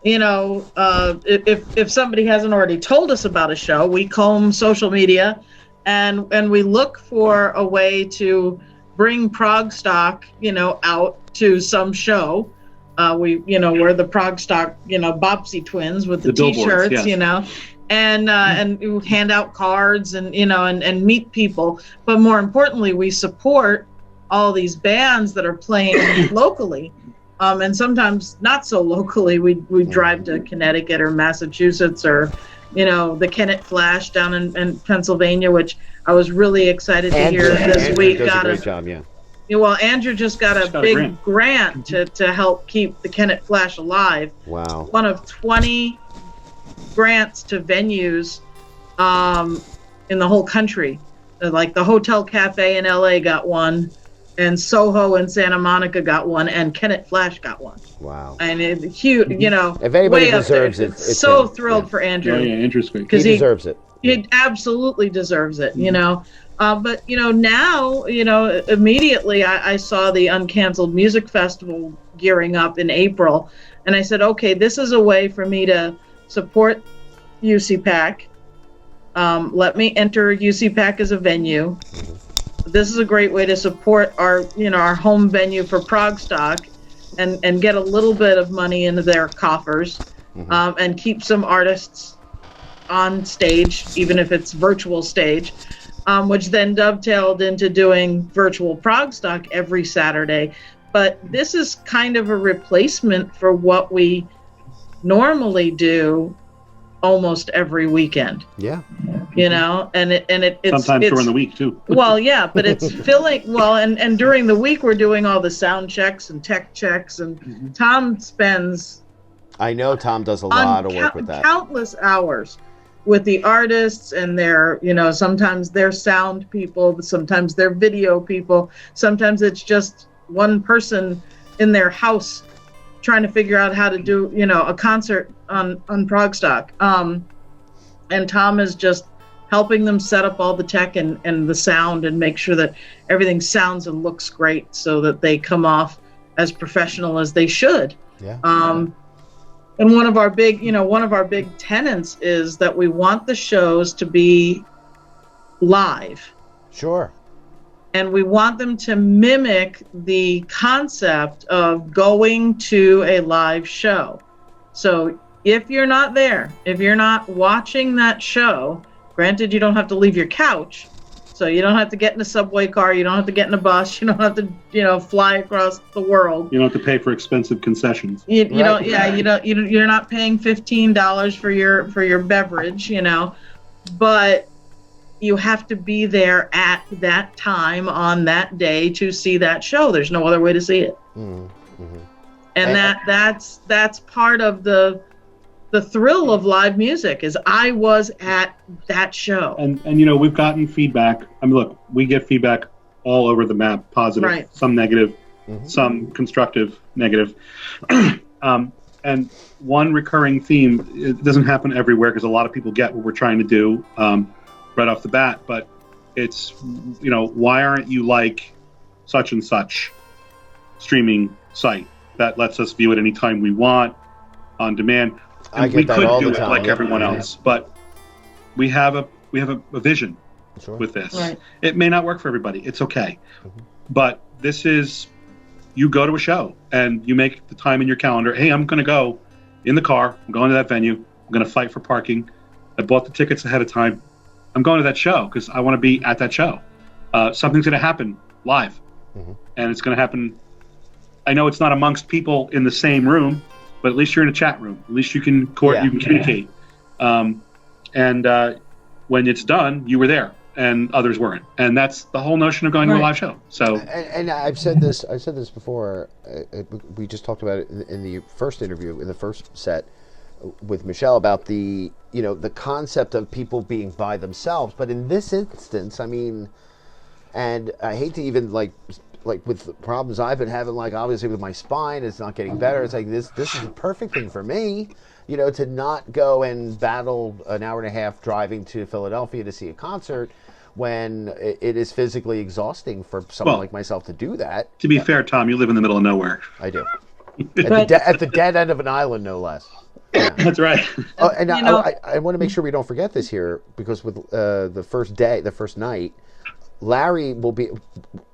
if somebody hasn't already told us about a show, we comb social media, and we look for a way to bring Progstock, out to some show. We're the Progstock, Bopsy twins with the T-shirts, and hand out cards and and meet people, but more importantly we support all these bands that are playing locally, and sometimes not so locally. We drive to Connecticut or Massachusetts or the Kennett Flash down in Pennsylvania, which I was really excited to hear this week got a great job. Well, Andrew just got a big grant to help keep the Kennett Flash alive. Wow. One of 20 grants to venues in the whole country. Like the Hotel Cafe in LA got one, and Soho in Santa Monica got one, and Kennett Flash got one. Wow. And it's huge, if anybody deserves it, it's so thrilled for Andrew. Interesting. Because he deserves it. He absolutely deserves it, But, now, immediately I saw the Uncanceled Music Festival gearing up in April, and I said, okay, this is a way for me to support UCPAC. Let me enter UCPAC as a venue. This is a great way to support our home venue for Progstock and get a little bit of money into their coffers, and keep some artists on stage, even if it's virtual stage, which then dovetailed into doing virtual Progstock every Saturday. But this is kind of a replacement for what we normally do almost every weekend. Yeah. It's sometimes during the week too. Well, yeah, but it's filling. Well, and during the week we're doing all the sound checks and tech checks, and Tom spends. I know Tom does a lot of work with that. Countless hours with the artists and their, sometimes they're sound people, sometimes they're video people, sometimes it's just one person in their house trying to figure out how to do, a concert on Progstock. And Tom is just helping them set up all the tech and the sound and make sure that everything sounds and looks great so that they come off as professional as they should. Yeah. And one of our big tenets is that we want the shows to be live. Sure. And we want them to mimic the concept of going to a live show. So if you're not there, if you're not watching that show, granted you don't have to leave your couch, so you don't have to get in a subway car, you don't have to get in a bus, you don't have to, fly across the world. You don't have to pay for expensive concessions. You're not paying $15 for your beverage, but you have to be there at that time on that day to see that show. There's no other way to see it. Mm-hmm. And that's part of the thrill of live music is I was at that show. And we've gotten feedback. I mean, look, we get feedback all over the map, positive, right. Some negative, some constructive negative. And one recurring theme, it doesn't happen everywhere because a lot of people get what we're trying to do right off the bat, but it's, why aren't you like such and such streaming site that lets us view it anytime we want on demand? And we could do it like everyone else, but we have a vision with this. Right. It may not work for everybody. It's okay. But this is, you go to a show and you make the time in your calendar. Hey, I'm going to go in the car. I'm going to that venue. I'm going to fight for parking. I bought the tickets ahead of time. I'm going to that show because I want to be at that show. Something's going to happen live, and it's going to happen. I know it's not amongst people in the same room, but at least you're in a chat room. At least you can you can communicate. And when it's done, you were there, and others weren't. And that's the whole notion of going to a live show. So, and I've said this before. We just talked about it in the first interview, in the first set with Michelle, about the concept of people being by themselves. But in this instance, I mean, and I hate to even like with the problems I've been having, like obviously with my spine, it's not getting better. It's like this is the perfect thing for me, to not go and battle an hour and a half driving to Philadelphia to see a concert when it is physically exhausting for someone like myself to do that. To be fair, Tom, you live in the middle of nowhere. I do. At the dead end of an island, no less. Yeah. That's right. Oh, and I want to make sure we don't forget this here, because with the first night, Larry will be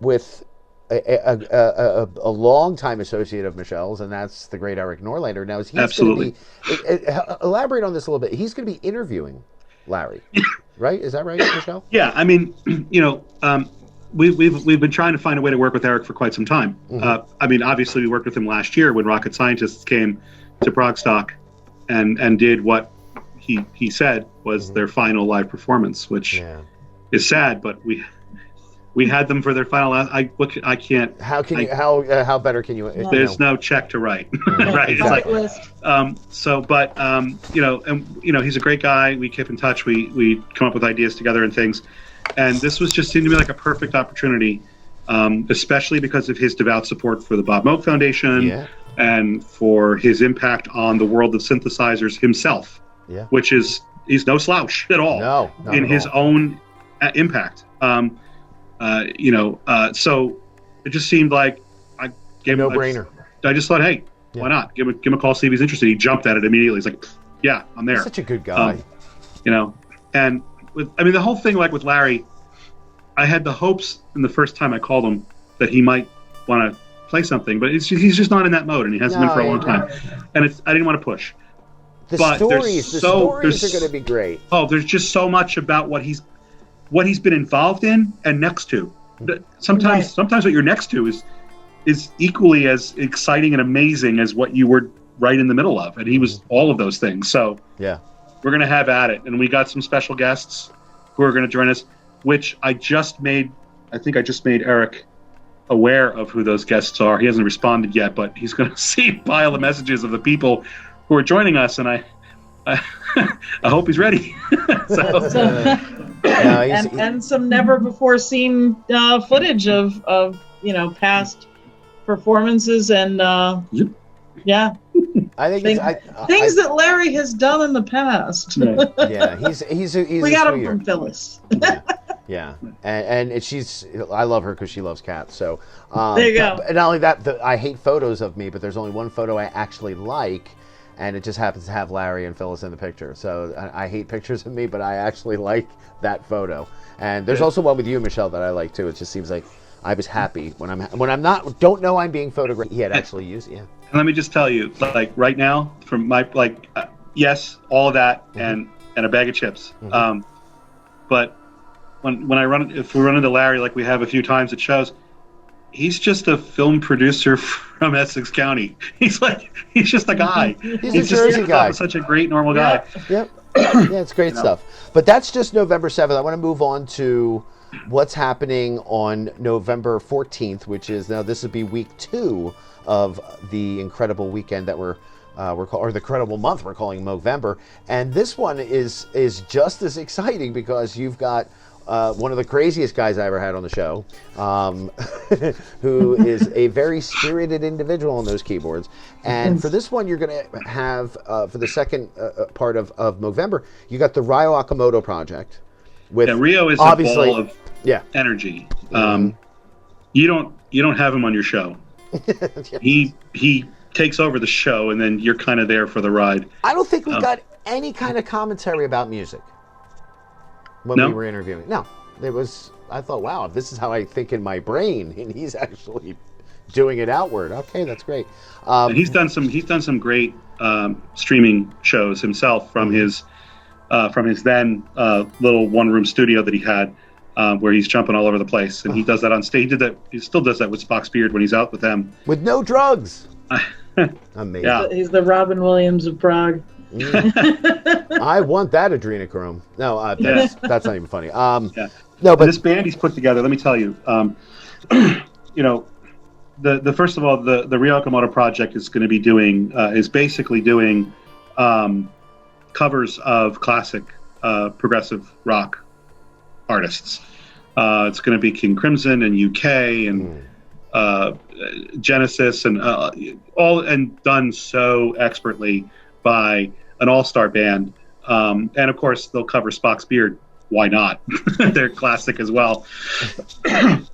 with a long-time associate of Michelle's, and that's the great Erk Norlander. Now, he's absolutely going to be, elaborate on this a little bit. He's going to be interviewing Larry, right? Is that right, Michelle? Yeah, I mean, we've been trying to find a way to work with Erk for quite some time. I mean, obviously, we worked with him last year when Rocket Scientists came to Progstock and did what he said was their final live performance, which is sad, but we had them for their final. I can't. How can you? How better can you? There's no check to write. Right. It's like, he's a great guy. We keep in touch. We come up with ideas together and things. And this was just seemed to me like a perfect opportunity, especially because of his devout support for the Bob Moog Foundation and for his impact on the world of synthesizers himself, which is he's no slouch at all in his own impact. So it just seemed like I gave him no-brainer. I just thought, hey, why not? Give him a call, see if he's interested. He jumped at it immediately. He's like, yeah, I'm there. He's such a good guy. And the whole thing, like with Larry, I had the hopes in the first time I called him that he might want to play something, but he's just not in that mode, and he hasn't been for a long time. And I didn't want to push. The stories are going to be great. Oh, there's just so much about what he's been involved in and next to. Sometimes what you're next to is equally as exciting and amazing as what you were right in the middle of, and he was all of those things. So yeah, we're going to have at it, and we got some special guests who are going to join us, which I think I just made Eric aware of who those guests are. He hasn't responded yet, but he's going to see a pile of messages of the people who are joining us, and I hope he's ready. And some never before seen footage of past performances and yeah. I think things that Larry has done in the past. Yeah, he's we got him from Phyllis. Yeah, and I love her because she loves cats. So there you go. And not only that, I hate photos of me, but there's only one photo I actually like, and it just happens to have Larry and Phyllis in the picture. So I hate pictures of me, but I actually like that photo. And there's also one with you, Michelle, that I like too. It just seems like I was happy when I'm not don't know I'm being photographed. He had actually used And let me just tell you, like right now, from my yes, all of that and a bag of chips. But if we run into Larry like we have a few times at shows, he's just a film producer from Essex County. He's just a guy. He's a Jersey guy. Such a great normal guy. Yep. Yeah, it's great stuff. But that's just November 7th. I want to move on to what's happening on November 14th, which is now this would be week 2 of the incredible weekend that we're or the incredible month we're calling Moogvember. And this one is just as exciting because you've got one of the craziest guys I ever had on the show, who is a very spirited individual on those keyboards. And for this one, you're going to have, for the second part of Moogvember, you got the Ryo Okumoto project. Ryo is obviously a ball of energy. You don't have him on your show. He takes over the show, and then you're kind of there for the ride. I don't think we got any kind of commentary about music when we were interviewing. No, it was. I thought, wow, this is how I think in my brain, and he's actually doing it outward. Okay, that's great. And he's done some great streaming shows himself from his then little one-room studio that he had, where he's jumping all over the place, and he does that on stage. He still does that with Spock's Beard when he's out with them with no drugs. Amazing. Yeah. He's the Robin Williams of Prague. I want that adrenochrome. No, that's not even funny. No, but this band he's put together, let me tell you, the first of all, the Ryo Okumoto project is going to be basically doing covers of classic progressive rock artists. It's going to be King Crimson and UK and Genesis and all, and done so expertly by an all-star band. And of course they'll cover Spock's Beard. Why not? They're classic as well. And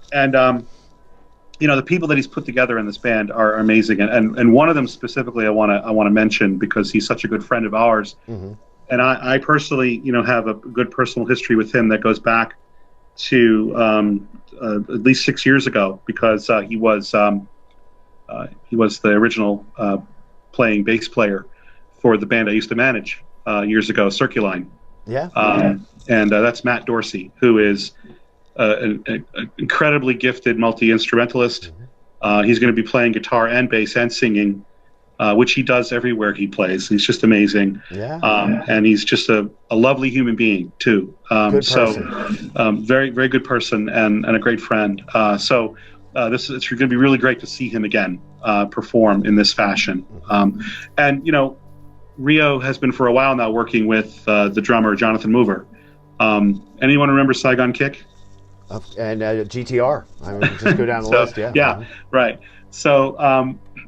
the people that he's put together in this band are amazing. And one of them specifically I want to mention because he's such a good friend of ours. And I personally, have a good personal history with him that goes back to at least 6 years ago, because he was the original playing bass player for the band I used to manage years ago, Circuline. Yeah. And that's Matt Dorsey, who is an incredibly gifted multi-instrumentalist. He's going to be playing guitar and bass and singing, which he does everywhere he plays. He's just amazing. Yeah. And he's just a lovely human being too. Good person. Very, very good person and a great friend. It's going to be really great to see him again perform in this fashion. And Ryo has been for a while now working with the drummer Jonathan Mover. Anyone remember Saigon Kick? And GTR. I mean, just go down the list. Yeah. Yeah. Right. So,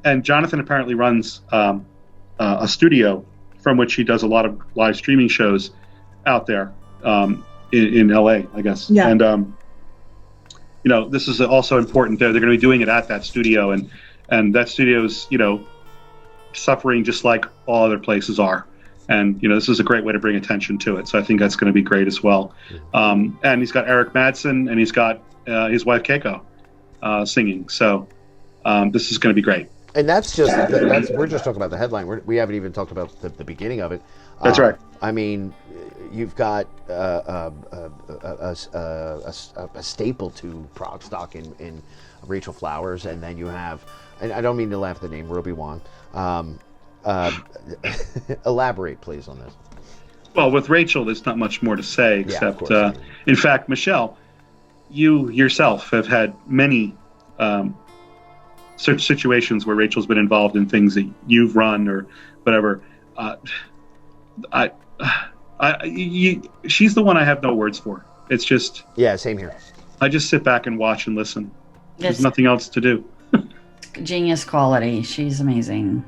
and Jonathan apparently runs a studio from which he does a lot of live streaming shows out there in LA, I guess. Yeah. And this is also important. They're going to be doing it at that studio, and that studio is suffering just like all other places are. And this is a great way to bring attention to it. So I think that's going to be great as well. And he's got Eric Madsen, and he's got his wife Keiko singing. So this is going to be great. And that's we're just talking about the headline. We haven't even talked about the beginning of it. That's right. I mean, you've got a staple to Progstock in Rachel Flowers, and then you have, and I don't mean to laugh at the name, Robeone. Elaborate, please, on this. Well, with Rachel, there's not much more to say, except, in fact, Michelle, you yourself have had many such situations where Rachel's been involved in things that you've run or whatever. She's the one I have no words for. It's just... Yeah, same here. I just sit back and watch and listen. There's nothing else to do. Genius quality. She's amazing.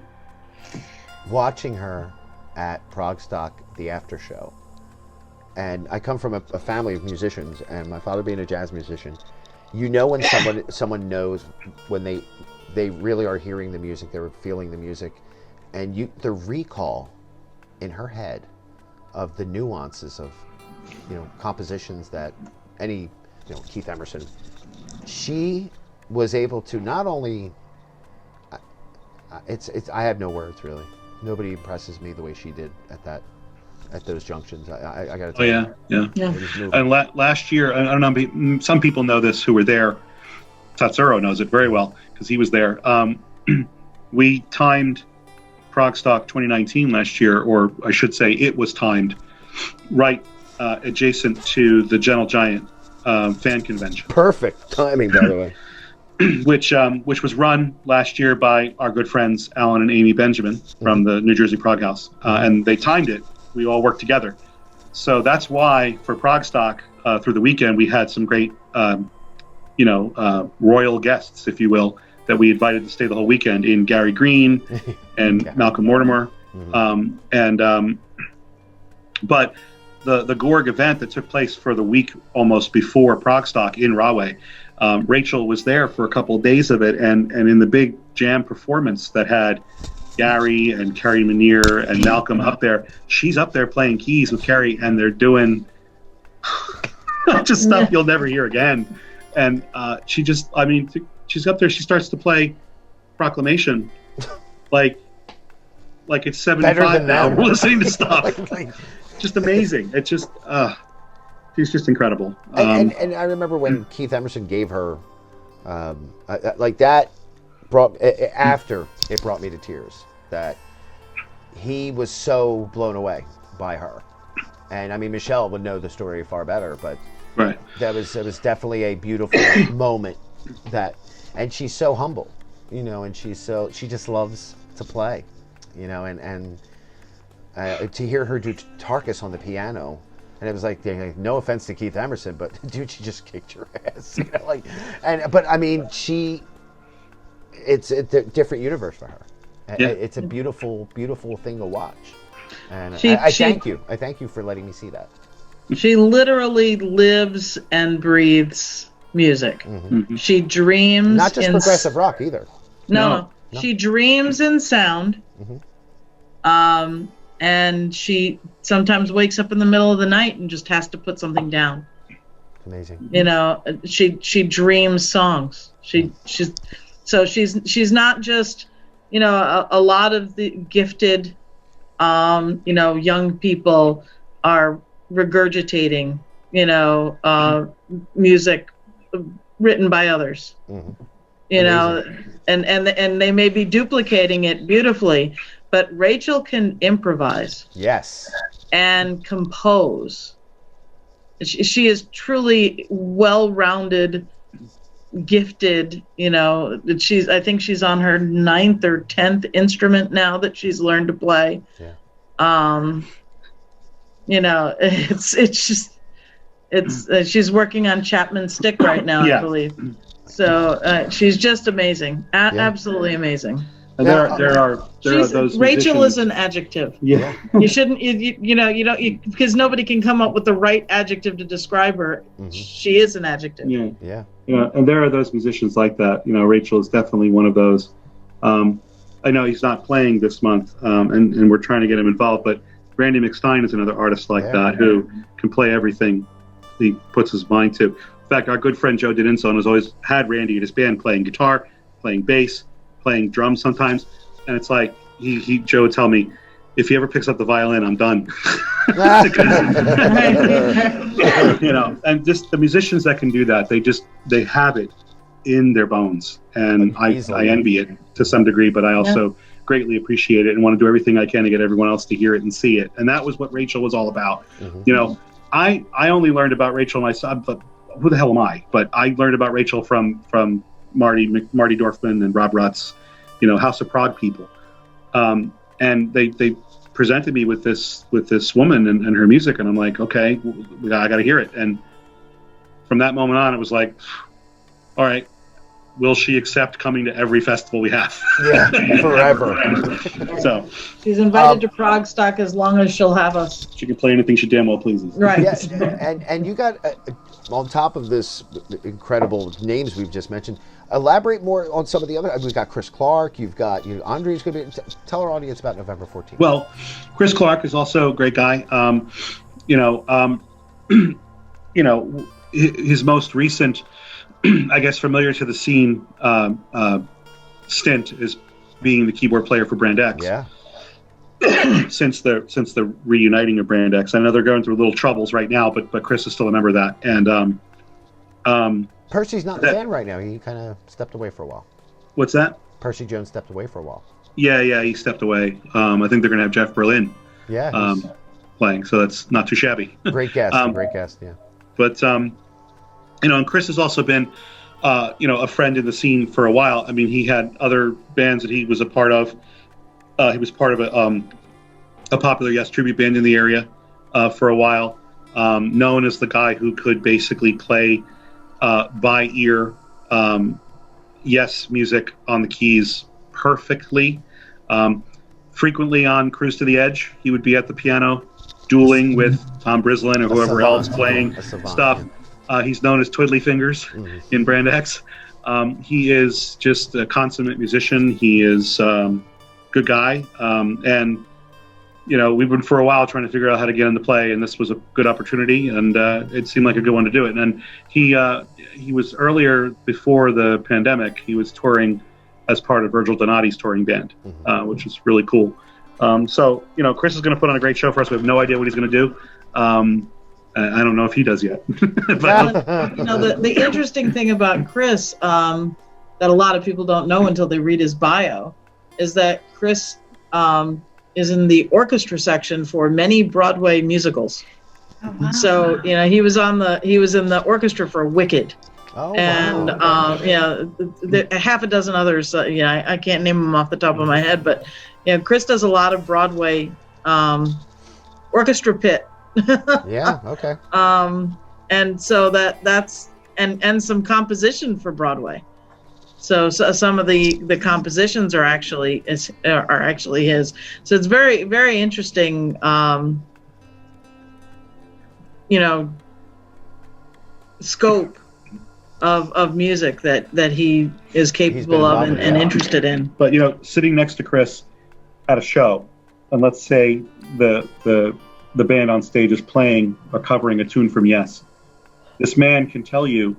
Watching her at Progstock, the after show, and I come from a family of musicians, and my father being a jazz musician, when someone knows when they really are hearing the music, they're feeling the music, and the recall in her head of the nuances of compositions that any Keith Emerson, she was able to not only I have no words really. Nobody impresses me the way she did at those junctions. I got to tell you. Yeah. And last year, I don't know, some people know this who were there. Tatsuro knows it very well because he was there. We timed Progstock 2019 last year, or I should say it was timed right adjacent to the Gentle Giant fan convention. Perfect timing, by the way. Which was run last year by our good friends Alan and Amy Benjamin from the New Jersey Prog House, and they timed it. We all worked together, so that's why for Progstock through the weekend we had some great, royal guests, if you will, that we invited to stay the whole weekend in Gary Green and Malcolm Mortimer, but the Gorg event that took place for the week almost before Progstock in Rahway. Rachel was there for a couple of days of it, and in the big jam performance that had Gary and Carrie Manier and Malcolm up there, she's up there playing keys with Carrie, and they're doing just stuff you'll never hear again. And she's up there, she starts to play Proclamation like it's 75 now. We're listening to stuff. Just amazing. It's just... She's just incredible. And I remember when Keith Emerson gave her, like that, brought me to tears. That he was so blown away by her, and I mean Michelle would know the story far better, but it was definitely a beautiful moment. And she's so humble, and she just loves to play, and to hear her do Tarkus on the piano. And it was like, no offense to Keith Emerson, but dude, she just kicked your ass. But I mean, it's a different universe for her. Yeah. It's a beautiful, beautiful thing to watch. And I thank you. I thank you for letting me see that. She literally lives and breathes music. Mm-hmm. She dreams. Not just progressive rock either. No. She dreams in sound. Mm-hmm. And she sometimes wakes up in the middle of the night and just has to put something down. Amazing. She dreams songs. She's not just, a lot of the gifted, young people are regurgitating, music written by others. Mm-hmm. And they may be duplicating it beautifully. But Rachel can improvise. Yes. And compose. She is truly well-rounded, gifted. I think she's on her 9th or 10th instrument now that she's learned to play. Yeah. She's working on Chapman's stick right now, I believe. So she's just amazing. Absolutely amazing. And there are those. Rachel is an adjective. Yeah. You shouldn't. You don't because nobody can come up with the right adjective to describe her. Mm-hmm. She is an adjective. Yeah. And there are those musicians like that. Rachel is definitely one of those. I know he's not playing this month, and we're trying to get him involved. But Randy Mcstein is another artist like that who can play everything he puts his mind to. In fact, our good friend Joe Didinson has always had Randy in his band playing guitar, playing bass, playing drums sometimes, and it's like Joe would tell me, if he ever picks up the violin, I'm done. You know, and just the musicians that can do that, they have it in their bones, and I envy it to some degree, but I also greatly appreciate it and want to do everything I can to get everyone else to hear it and see it. And that was what Rachel was all about. You know, I only learned about Rachel myself, but who the hell am I? But I learned about Rachel from Marty Dorfman and Rob Rutz, you know, House of Prague people, and they presented me with this woman and her music, and I'm like, okay, I got to hear it. And from that moment on, it was like, all right, will she accept coming to every festival we have? Yeah, forever. So she's invited to Progstock as long as she'll have us. She can play anything she damn well pleases. Right. Yeah, and you got on top of this incredible names we've just mentioned. Elaborate more on some of the other. We've got Chris Clark. You've got Andre's going to be. Tell our audience about November 14th. Well, Chris Clark is also a great guy. His most recent, I guess, familiar to the scene stint is being the keyboard player for Brand X. Yeah. since the reuniting of Brand X, I know they're going through little troubles right now, but Chris is still a member of that, and Percy's not in the band right now. He kind of stepped away for a while. What's that? Percy Jones stepped away for a while. Yeah, he stepped away. I think they're going to have Jeff Berlin. Yeah. Playing, so that's not too shabby. Great guest, yeah. But and Chris has also been, a friend in the scene for a while. I mean, he had other bands that he was a part of. He was part of a popular Yes tribute band in the area for a while, known as the guy who could basically play by ear Yes music on the keys perfectly. Frequently on Cruise to the Edge, he would be at the piano dueling with Tom Brislin or whoever else playing stuff. Yeah. He's known as Twiddly Fingers in Brand X. He is just a consummate musician. He is good guy, and we've been for a while trying to figure out how to get him to play, and this was a good opportunity, and it seemed like a good one to do it. And he was earlier, before the pandemic, he was touring as part of Virgil Donati's touring band, which is really cool. So Chris is going to put on a great show for us. We have no idea what he's going to do. I don't know if he does yet. But, the interesting thing about Chris that a lot of people don't know until they read his bio is that Chris is in the orchestra section for many Broadway musicals. Oh, wow. So he was in the orchestra for Wicked. Oh, and wow. Half a dozen others. I can't name them off the top of my head, but Chris does a lot of Broadway orchestra pit. Yeah. Okay. And so that's and some composition for Broadway. So some of the compositions are actually his. So it's very, very interesting. Scope of music that he is capable of and interested in. But sitting next to Chris at a show, and let's say the band on stage is playing or covering a tune from Yes, this man can tell you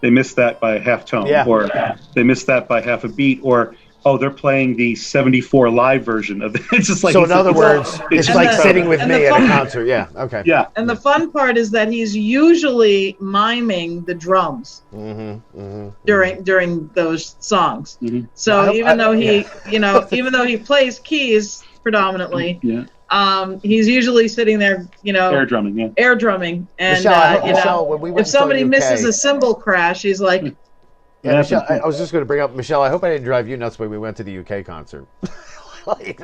they missed that by a half tone, or they missed that by half a beat, or they're playing the 74 live version of it. It's just like, so in other words, it's like sitting with me at a concert. Yeah. Okay. Yeah. And the fun part is that he's usually miming the drums during those songs. Mm-hmm. So even though he plays keys predominantly, he's usually sitting there, air drumming. And Michelle, when we went if somebody to UK, misses a cymbal crash, he's like. Yeah, Michelle, I was just going to bring up, Michelle, I hope I didn't drive you nuts when we went to the UK concert. like,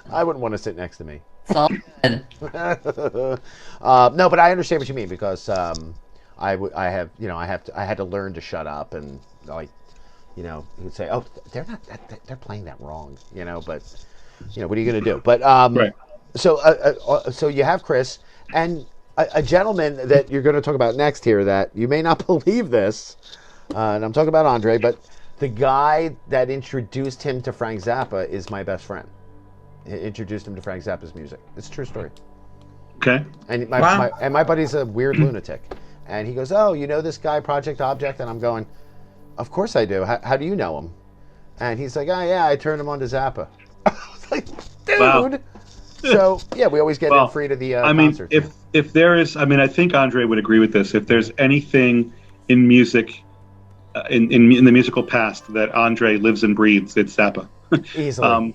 I wouldn't want to sit next to me. It's all good. No, but I understand what you mean, because I had to learn to shut up, and he would say, they're playing that wrong, but what are you going to do? But right. So you have Chris and a gentleman that you're going to talk about next here that you may not believe this. And I'm talking about Andre, but the guy that introduced him to Frank Zappa is my best friend. introduced him to Frank Zappa's music. It's a true story. Okay. And Wow. my buddy's a weird lunatic, and he goes, "Oh, you know this guy, Project Object?" And I'm going, "Of course I do. How do you know him?" And he's like, "Oh yeah, I turned him on to Zappa." I was like, "Dude." Wow. So yeah, we always get in free to the I mean, concerts. if there is, I mean, I think Andre would agree with this. If there's anything in music, in the musical past that Andre lives and breathes, it's Zappa. Easily.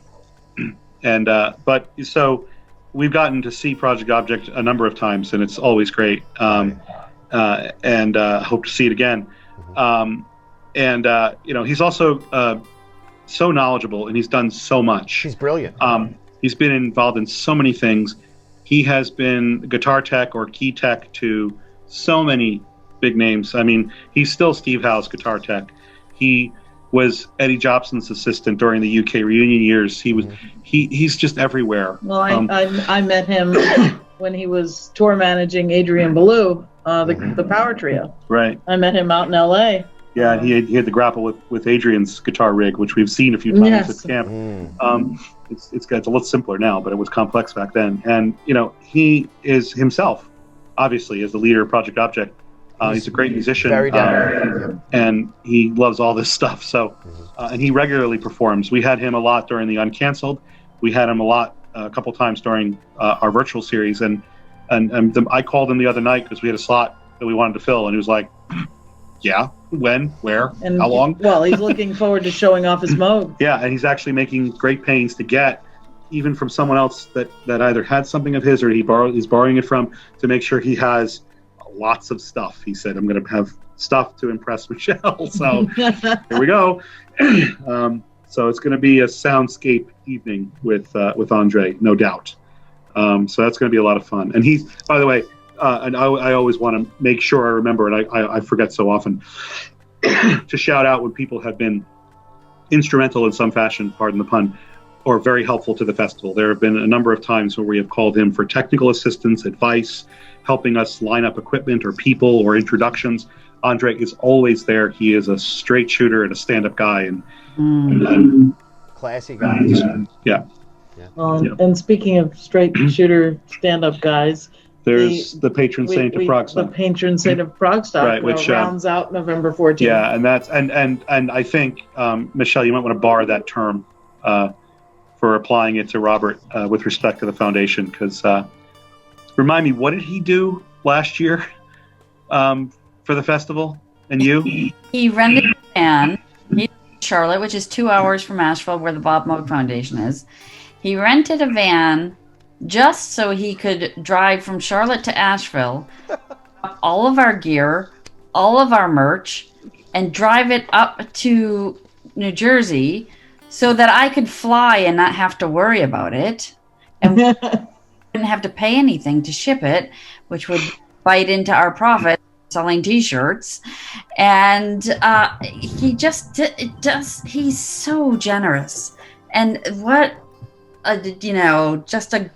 But so we've gotten to see Project Object a number of times, and it's always great. And hope to see it again. He's also so knowledgeable, and he's done so much. He's brilliant. He's been involved in so many things. He has been guitar tech or key tech to so many big names. I mean, he's still Steve Howe's guitar tech. He was Eddie Jobson's assistant during the UK reunion years. He's just everywhere. Well, I met him when he was tour managing Adrian Belew, the Power Trio. Right. I met him out in L.A. Yeah, he had to grapple with Adrian's guitar rig, which we've seen a few times Yes. at camp. It's a lot simpler now, but it was complex back then. And he is himself, obviously, as the leader of Project Object. He's a great musician, Very down and he loves all this stuff. So, and he regularly performs. We had him a lot during the Uncanceled. We had him a couple times during our virtual series. And I called him the other night because we had a slot that we wanted to fill, and he was like, "Yeah, when, where, And how long?" Well, he's looking forward to showing off his Moog. Yeah, and he's actually making great pains to get, even from someone else that either had something of his or he's borrowing it from, to make sure he has lots of stuff. He said, "I'm going to have stuff to impress Michelle." So here we go. So it's going to be a soundscape evening with Andre, no doubt. So that's going to be a lot of fun. And he's, by the way, and I always want to make sure I remember, and I forget so often, to shout out when people have been instrumental in some fashion, pardon the pun, or very helpful to the festival. There have been a number of times where we have called him for technical assistance, advice, helping us line up equipment or people or introductions. Andre is always there. He is a straight shooter and a stand-up guy, and Classy guy. yeah. And speaking of straight shooter stand-up guys, There's the patron saint of the Progstock. patron saint of Progstock, Right, which rounds out November 14th. Yeah, and that's and I think Michelle, you might want to borrow that term for applying it to Robert with respect to the foundation, because remind me, what did he do last year for the festival? And you? He rented a van. He's in Charlotte, which is 2 hours from Asheville, where the Bob Moog Foundation is. He rented a van just so he could drive from Charlotte to Asheville, all of our gear, all of our merch, and drive it up to New Jersey so that I could fly and not have to worry about it. And we didn't have to pay anything to ship it, which would bite into our profit selling t-shirts. And he just he's so generous. And what just a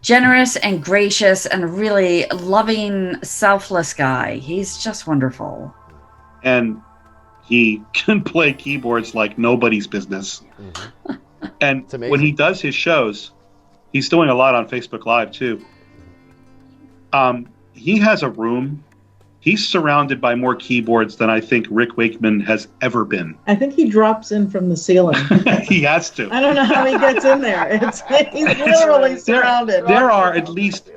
generous and gracious and really loving, selfless guy. He's just wonderful. And he can play keyboards like nobody's business. And when he does his shows, he's doing a lot on Facebook Live too. He has a room. He's surrounded by more keyboards than I think Rick Wakeman has ever been. I think he drops in from the ceiling. He has to. I don't know how he gets in there. He's literally surrounded. There are at least.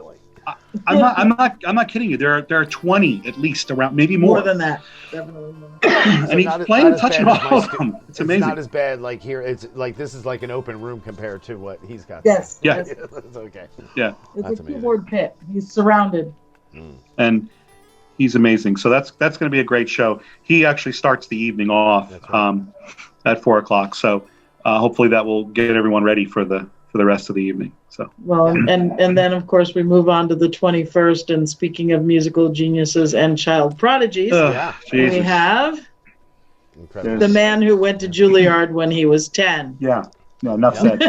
I'm not kidding you. There are 20 at least around, maybe more. More than that, definitely more. And he's playing and touching all of them. It's amazing. It's not as bad like here. It's like this is like an open room compared to what he's got. Yes. Yeah. That's okay. Yeah. It's That's a amazing. keyboard pit. He's surrounded. And he's amazing. So that's going to be a great show. He actually starts the evening off at 4:00. So hopefully that will get everyone ready for the rest of the evening. So Well, and then of course we move on to the 21st. And speaking of musical geniuses and child prodigies, we have Incredible. the man who went to Juilliard when he was 10. Yeah. No, enough said.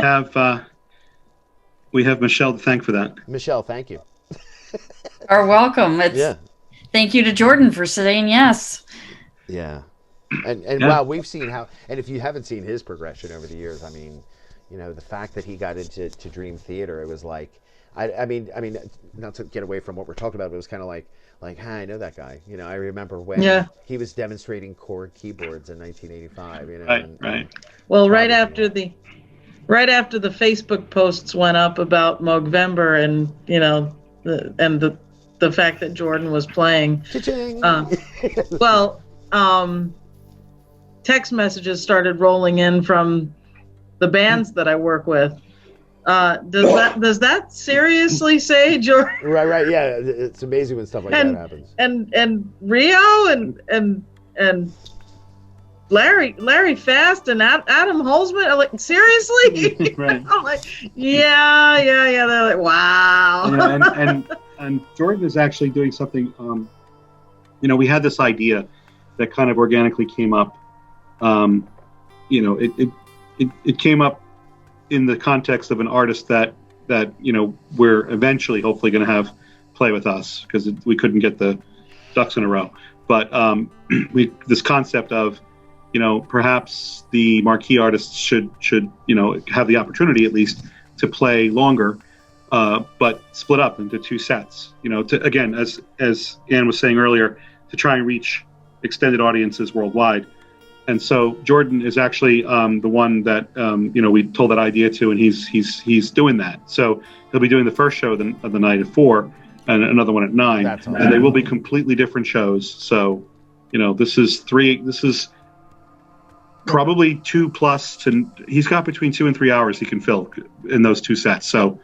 We have Michelle to thank for that. Michelle, thank you. Are welcome. Thank you to Jordan for saying yes. Yeah. And wow, we've seen how, and if you haven't seen his progression over the years, I mean, the fact that he got into Dream Theater, it was like, I mean, not to get away from what we're talking about, but it was kind of like, hi, I know that guy. I remember when he was demonstrating Korg keyboards in 1985. Right. Well, right after the Facebook posts went up about Moogvember and the fact that Jordan was playing, text messages started rolling in from the bands that I work with. Does that seriously say Jordan? Right. Yeah, it's amazing when stuff like that happens. And Ryo and Larry Fast and Adam Holzman. I'm like, seriously? Right. I'm like, yeah. They're like, wow. And Jordan is actually doing something. We had this idea that kind of organically came up. It came up in the context of an artist that we're eventually hopefully going to have play with us, because we couldn't get the ducks in a row. But this concept of perhaps the marquee artists should have the opportunity at least to play longer, but split up into two sets. To, again, as Ann was saying earlier, to try and reach extended audiences worldwide. And so Jordan is actually the one that we told that idea to, and he's doing that. So he'll be doing the first show of the night at 4, and another one at 9. That's awesome. And they will be completely different shows. So this is probably 2+. He's got between 2 and 3 hours he can fill in those two sets. So.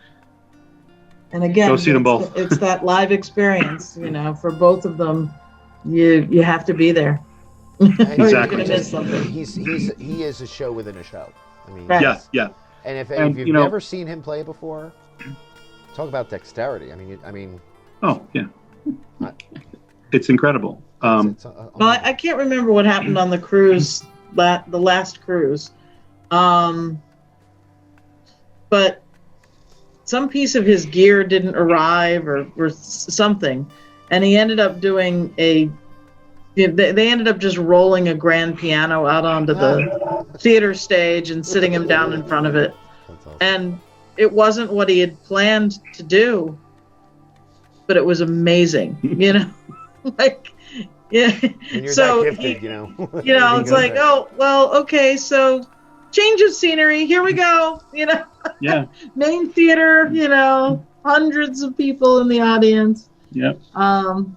And again, go see them both. It's that live experience. For both of them, you have to be there. Exactly. You're gonna miss something. He is a show within a show. I mean, right. Yeah. And if you've never seen him play before, talk about dexterity. I mean. Oh yeah. It's incredible. I can't remember what happened on the cruise, the last cruise, but some piece of his gear didn't arrive or something, and he ended up doing they ended up just rolling a grand piano out onto the theater stage and sitting him down in front of it. That's awesome. And it wasn't what he had planned to do, but it was amazing, like, yeah. When you're So that gifted, it's like, oh, well, okay, so change of scenery, here we go, Yeah. main theater, hundreds of people in the audience. Yep. And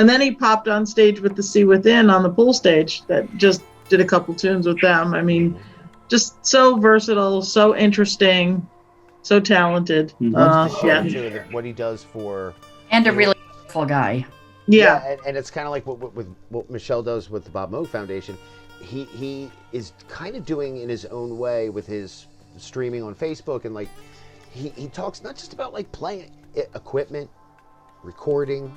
then he popped on stage with the Sea Within on the pool stage that just did a couple tunes with them. I mean, just so versatile, so interesting, so talented. Mm-hmm. What he does for... And a really beautiful guy. Yeah. And it's kind of like what Michelle does with the Bob Moog Foundation. He is kind of doing in his own way with his streaming on Facebook, and like he talks not just about like playing equipment, recording,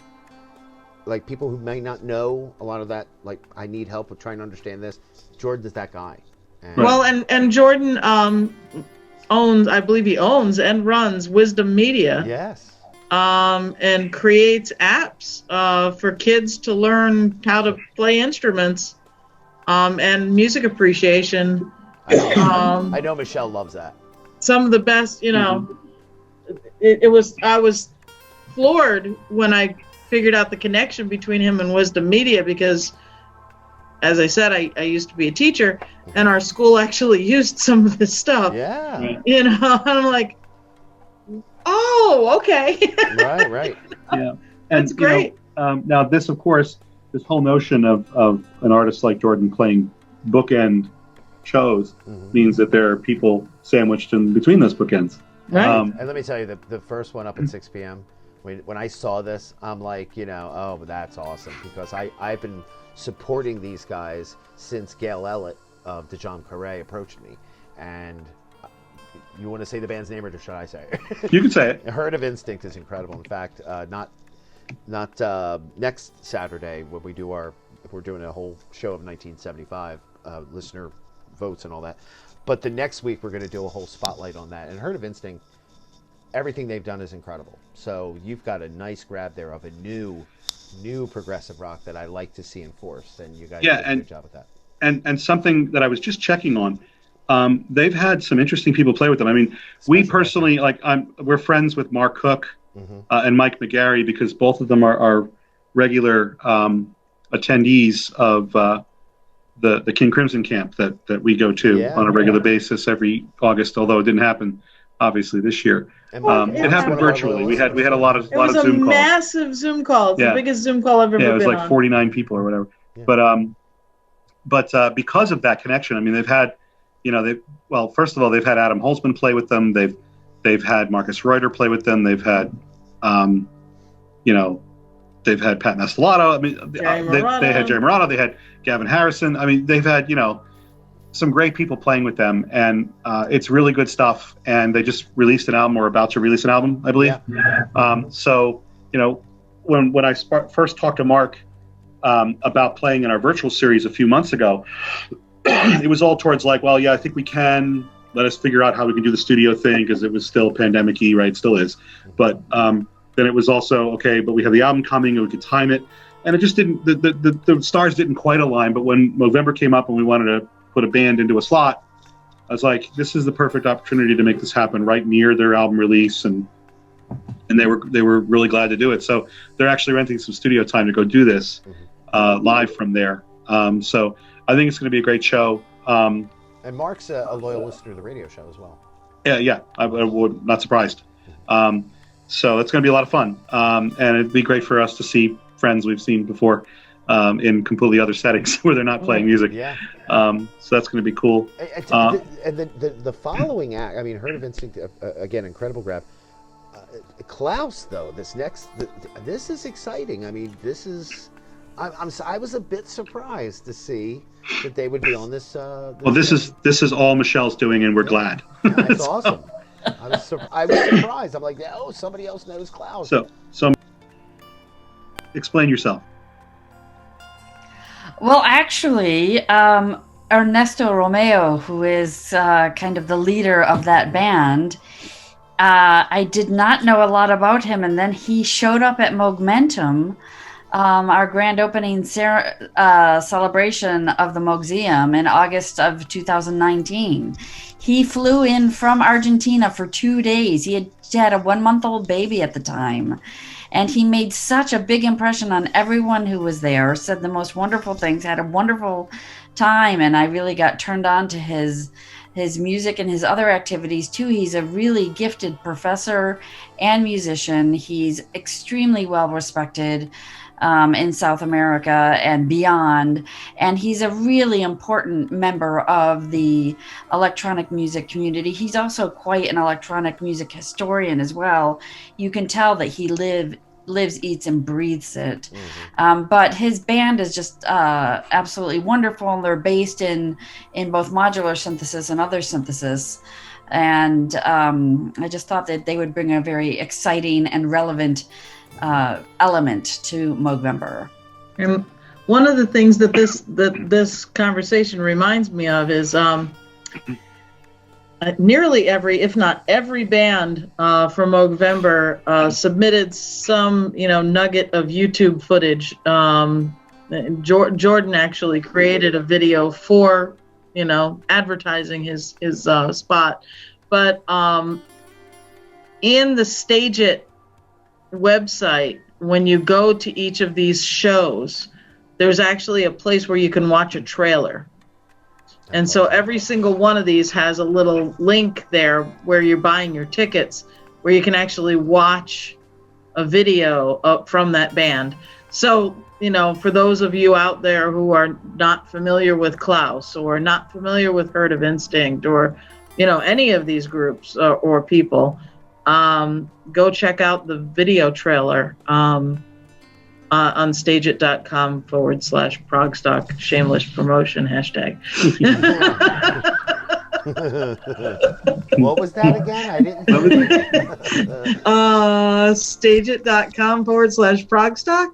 like people who may not know a lot of that, like I need help with trying to understand this. Jordan is that guy. And Jordan I believe he owns and runs Wisdom Media. Yes. And creates apps for kids to learn how to play instruments and music appreciation. I know Michelle loves that. Some of the best, I was floored when I figured out the connection between him and Wisdom Media, because as I said, I used to be a teacher, and our school actually used some of this stuff. Yeah. And I'm like, oh, okay. Right. Yeah. That's great. Now this, of course, this whole notion of an artist like Jordan playing bookend shows means that there are people sandwiched in between those bookends. Right. And let me tell you, the first one up at 6 p.m., when I saw this, I'm like, oh, that's awesome, because I've been supporting these guys since Gail Ellett of DeJohn Correa approached me. And you want to say the band's name, or should I say it? You can say it. Herd of Instinct is incredible. In fact, not next Saturday when we're doing a whole show of 1975 listener votes and all that, but the next week we're going to do a whole spotlight on that. And Herd of Instinct, everything they've done is incredible. So you've got a nice grab there of a new progressive rock that I like to see enforced, and you guys did a good job with that. And something that I was just checking on, they've had some interesting people play with them. I mean, we personally, we're friends with Mark Cook and Mike McGarry because both of them are regular attendees of the King Crimson camp that we go to on a regular basis every August, although it didn't happen obviously this year. It happened virtually. We had a lot of Zoom calls. It was a massive Zoom call. It's the biggest Zoom call I've ever been on. Yeah, it was like 49 people or whatever. Yeah. But because of that connection, I mean, they've had, first of all, they've had Adam Holzman play with them. They've had Marcus Reuter play with them. They've had, they've had Pat Nastellato. I mean, they had Jerry Morano. They had Gavin Harrison. I mean, they've had, some great people playing with them, and it's really good stuff. And they just released an album, or about to release an album, I believe. Yeah. So, when I first talked to Mark about playing in our virtual series a few months ago, it was all towards like, well, yeah, I think we can. Let us figure out how we can do the studio thing, because it was still pandemic-y, right? It still is. But then it was also, okay, but we have the album coming and we could time it. And it just didn't, the stars didn't quite align. But when Moogvember came up and we wanted to put a band into a slot, I was like, this is the perfect opportunity to make this happen right near their album release. And they were really glad to do it. So they're actually renting some studio time to go do this live from there. So I think it's going to be a great show. And Mark's a loyal listener to the radio show as well. Yeah, I would not surprised. So it's going to be a lot of fun, and it'd be great for us to see friends we've seen before in completely other settings where they're not playing music. Yeah. So that's going to be cool. And the following act, I mean, Herd of Instinct, again, incredible grab. Klauss, though, this is exciting. I mean, this is. I was a bit surprised to see that they would be on this. Well, this is all Michelle's doing, and we're glad. That's awesome. I was surprised. I'm like, oh, somebody else knows Klauss. So explain yourself. Well, actually, Ernesto Romeo, who is kind of the leader of that band, I did not know a lot about him, and then he showed up at Moogmentum, our grand opening celebration of the MOOGSEUM in August of 2019. He flew in from Argentina for 2 days. He had a 1-month-old baby at the time. And he made such a big impression on everyone who was there, said the most wonderful things, had a wonderful time. And I really got turned on to his music and his other activities too. He's a really gifted professor and musician. He's extremely well respected in South America and beyond. And he's a really important member of the electronic music community. He's also quite an electronic music historian as well. You can tell that he lives, eats, and breathes it. But his band is just absolutely wonderful. And they're based in both modular synthesis and other synthesis. And I just thought that they would bring a very exciting and relevant element to Moogvember. And one of the things that this conversation reminds me of is nearly every, if not every band from Moogvember submitted some nugget of YouTube footage. Jordan actually created a video for advertising his spot, but in the Stage It website, when you go to each of these shows, there's actually a place where you can watch a trailer. And so every single one of these has a little link there where you're buying your tickets, where you can actually watch a video from that band. So, for those of you out there who are not familiar with Klauss or not familiar with Herd of Instinct or, any of these groups or people, go check out the video trailer on stageit.com/Progstock, shameless promotion hashtag. What was that again? I didn't. Stageit.com/Progstock.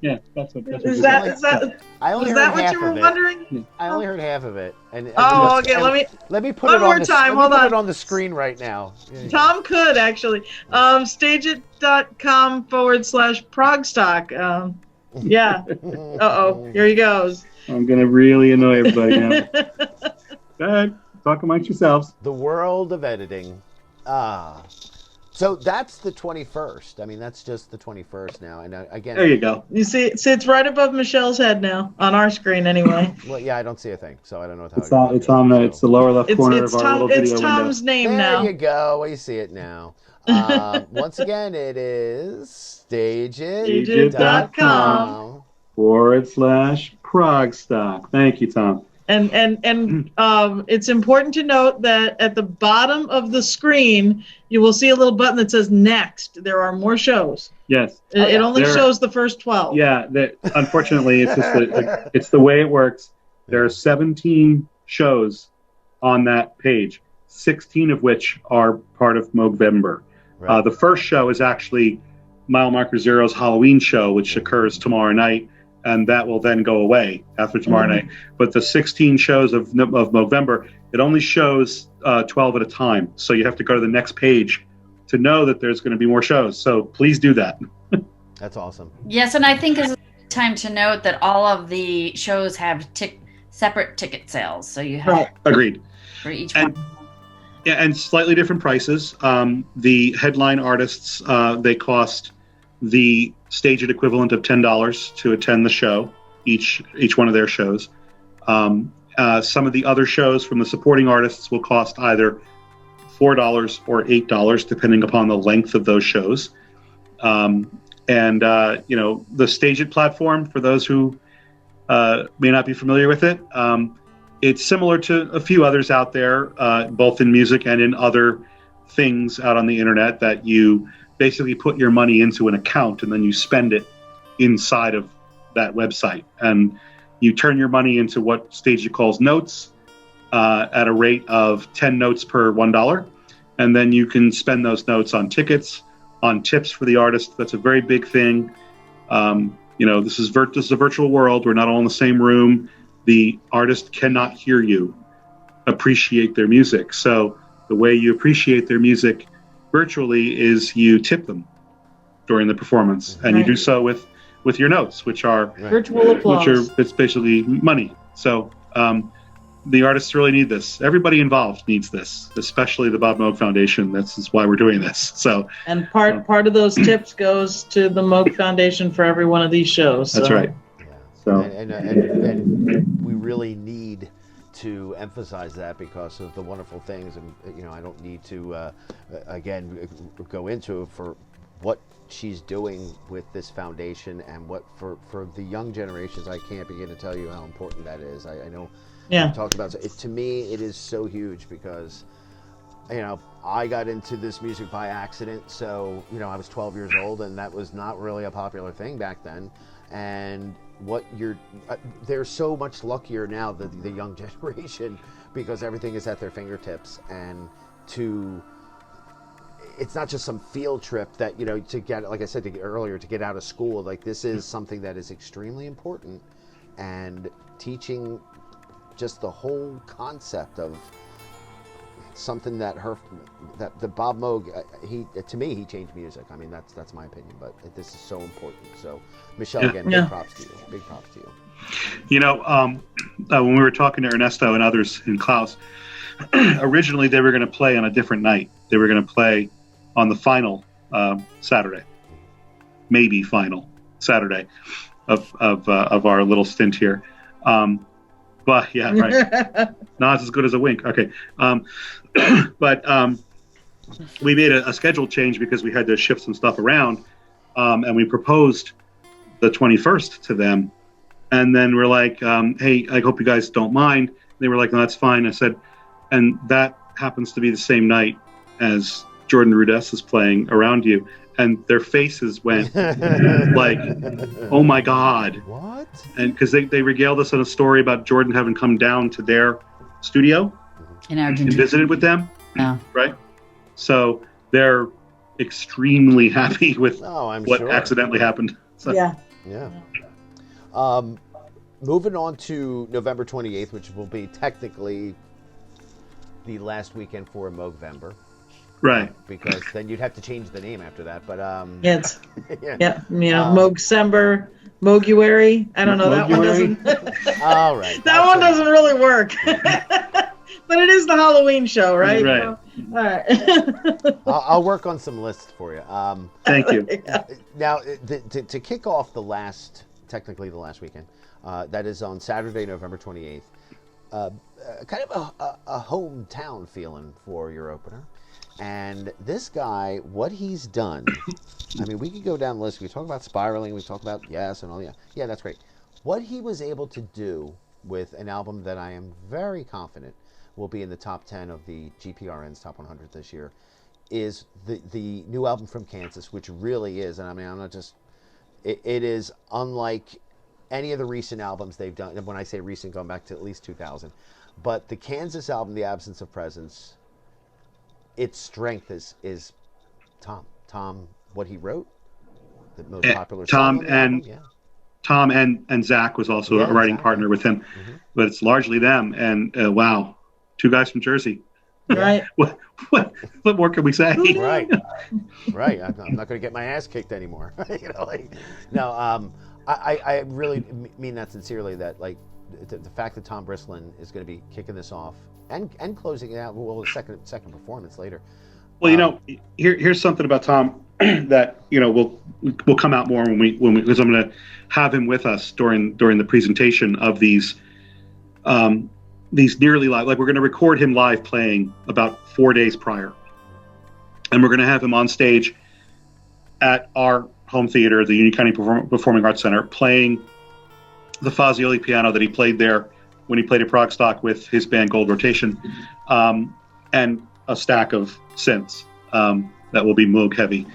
Yeah, that's what. Is that I only was heard that what half you were of it. wondering? I only heard half of it. And okay. Let me put one it more on the time. Let me Hold put on. it on the screen right now. Tom could actually. Stageit.com/Progstock. Yeah. Here he goes. I'm gonna really annoy everybody now. Go ahead. Talk amongst yourselves. The world of editing. So that's the 21st. I mean, that's just the 21st now. And again, There you go. You see, it's right above Michelle's head now, on our screen anyway. well, yeah, I don't see a thing, so I don't know how It's the lower left corner It's of our little video Tom's window. name There now. you go. We see it now. Once again, it is Stageit.com /Progstock. Thank you, Tom. And it's important to note that at the bottom of the screen, you will see a little button that says Next. There are more shows. Yes. It only shows the first 12. Yeah. Unfortunately, it's just it's the way it works. There are 17 shows on that page, 16 of which are part of Moogvember. Right. The first show is actually Mile Marker Zero's Halloween show, which occurs tomorrow night, and that will then go away after tomorrow night. But the 16 shows of Moogvember, it only shows 12 at a time. So you have to go to the next page to know that there's going to be more shows. So please do that. That's awesome. Yes, and I think it's time to note that all of the shows have separate ticket sales. So you have Agreed. for each one. Yeah, and slightly different prices. The headline artists, they cost the staged equivalent of $10 to attend the show, each one of their shows. Some of the other shows from the supporting artists will cost either $4 or $8, depending upon the length of those shows. The Stageit platform, for those who may not be familiar with it, it's similar to a few others out there, both in music and in other things out on the internet, that you basically put your money into an account and then you spend it inside of that website. And you turn your money into what Stageit calls notes at a rate of 10 notes per $1. And then you can spend those notes on tickets, on tips for the artist. That's a very big thing. This is a virtual world. We're not all in the same room. The artist cannot hear you appreciate their music. So the way you appreciate their music virtually is you tip them during the performance, and you do so with your notes, which are virtual applause. It's basically money. So the artists really need this. Everybody involved needs this, especially the Bob Moog Foundation. Is why we're doing this. So and part of those tips goes to the Moog Foundation for every one of these shows. That's right. So and we really need to emphasize that because of the wonderful things, and I don't need to again go into for what she's doing with this foundation and what for the young generations. I can't begin to tell you how important that is. I know. Yeah. Talked about it. To me, it is so huge because I got into this music by accident. So I was 12 years old, and that was not really a popular thing back then. And they're so much luckier now, the young generation, because everything is at their fingertips, and it's not just some field trip that to get, like I said earlier, to get out of school. Like, this is something that is extremely important, and teaching just the whole concept of something that the Bob Moog, to me, he changed music. I mean, that's my opinion, but this is so important. So, Michelle, again, big props to you. Big props to you. When we were talking to Ernesto and others in Klauss, originally they were going to play on a different night. They were going to play on the final Saturday, maybe final Saturday of our little stint here. But yeah, right. Not as good as a wink. Okay. But we made a schedule change because we had to shift some stuff around. And we proposed the 21st to them. And then we're like, hey, I hope you guys don't mind. They were like, no, that's fine. I said, and that happens to be the same night as Jordan Rudess is playing Around You. And their faces went like, oh my God. What? And because they regaled us on a story about Jordan having come down to their studio In Argentina. and visited with them. Yeah. Right? So they're extremely happy with what sure. accidentally happened. So. Yeah. Moving on to November 28th, which will be technically the last weekend for Moogvember. Right. Because then you'd have to change the name after that. But Moogsember, Mooguary. I don't know. That one doesn't. All right. That one doesn't really work. But it is the Halloween show, right? Right. All right. I'll work on some lists for you. Thank you. Now, to kick off technically the last weekend, that is on Saturday, November 28th. Kind of a hometown feeling for your opener. And this guy, what he's done, I mean, we could go down the list. We talk about spiraling, we talk about Yes and all that. Yeah, that's great. What he was able to do with an album that I am very confident will be in the top 10 of the GPRN's top 100 this year is the new album from Kansas, which really is, and I mean, I'm not just, it is unlike any of the recent albums they've done. And when I say recent, going back to at least 2000. But the Kansas album, The Absence of Presence, its strength is Tom, what he wrote, the most popular Tom song and yeah. Tom and Zach was also a writing partner with him, but it's largely them. And wow, two guys from Jersey. Right. What more can we say? Right. I'm not going to get my ass kicked anymore. I really mean that sincerely. That like the fact that Tom Brislin is going to be kicking this off and closing it out. Well, the second performance later. Well, here's something about Tom that will come out more when we because I'm going to have him with us during the presentation of these nearly live. Like we're going to record him live playing about 4 days prior, and we're going to have him on stage at our home theater, the Union County Performing Arts Center, playing the Fazioli piano that he played there when he played at Progstock with his band Gold Rotation, and a stack of synths that will be Moog heavy.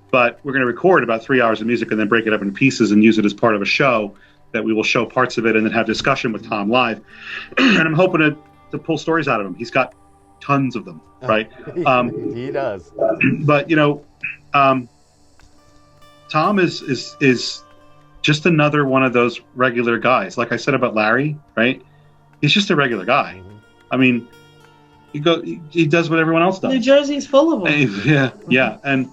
But we're going to record about 3 hours of music and then break it up into pieces and use it as part of a show that we will show parts of it and then have discussion with Tom live. And I'm hoping to pull stories out of him. He's got tons of them, right? He does. But Tom is just another one of those regular guys. Like I said about Larry, right? He's just a regular guy. I mean, he does what everyone else does. New Jersey's full of them. Yeah, and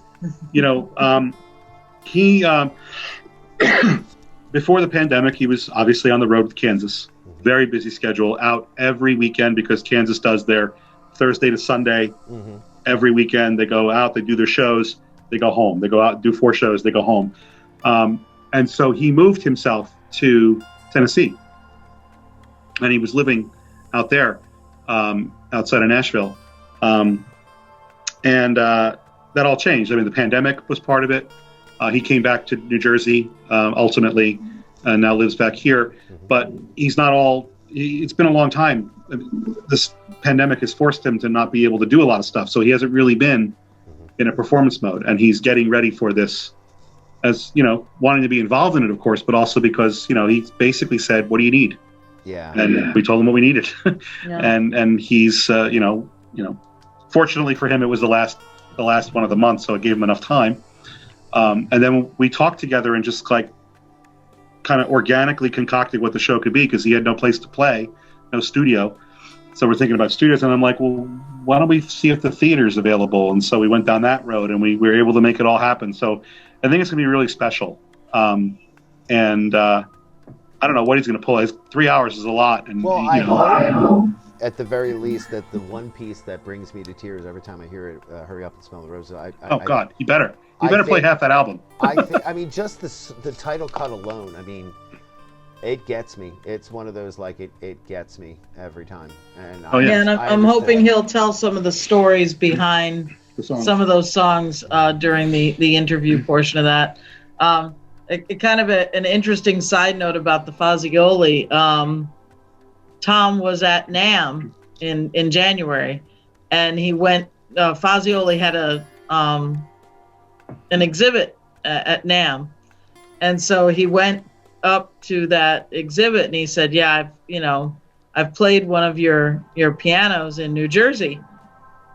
he before the pandemic, he was obviously on the road with Kansas. Very busy schedule, out every weekend because Kansas does their Thursday to Sunday. Every weekend they go out, they do their shows, they go home. They go out, do 4 shows, they go home. And so he moved himself to Tennessee, and he was living out there outside of Nashville. And that all changed. I mean, the pandemic was part of it. He came back to New Jersey ultimately, and now lives back here. But he's not all. It's been a long time. This pandemic has forced him to not be able to do a lot of stuff, so he hasn't really been in a performance mode. And he's getting ready for this, as wanting to be involved in it, of course, but also because he basically said, "What do you need?" Yeah. And we told him what we needed, Yeah. and he's fortunately for him, it was the last one of the month, so it gave him enough time. And then we talked together and just like kind of organically concocted what the show could be because he had no place to play, no studio. So we're thinking about studios, and I'm like, well, why don't we see if the theater's available? And so we went down that road, and we were able to make it all happen. So I think it's going to be really special. I don't know what he's going to pull. 3 hours is a lot. And well, I hope at the very least that the one piece that brings me to tears every time I hear it, "Hurry Up and Smell the Roses." God, you better play half that album. I mean, just the title cut alone. I mean, it gets me. It's one of those like it gets me every time. And and I'm hoping he'll tell some of the stories behind some of those songs during the interview portion of that. It kind of an interesting side note about the Fazioli. Tom was at NAMM in January, and he went. Fazioli had an exhibit at NAMM, and so he went up to that exhibit and he said, "Yeah, I've played one of your pianos in New Jersey."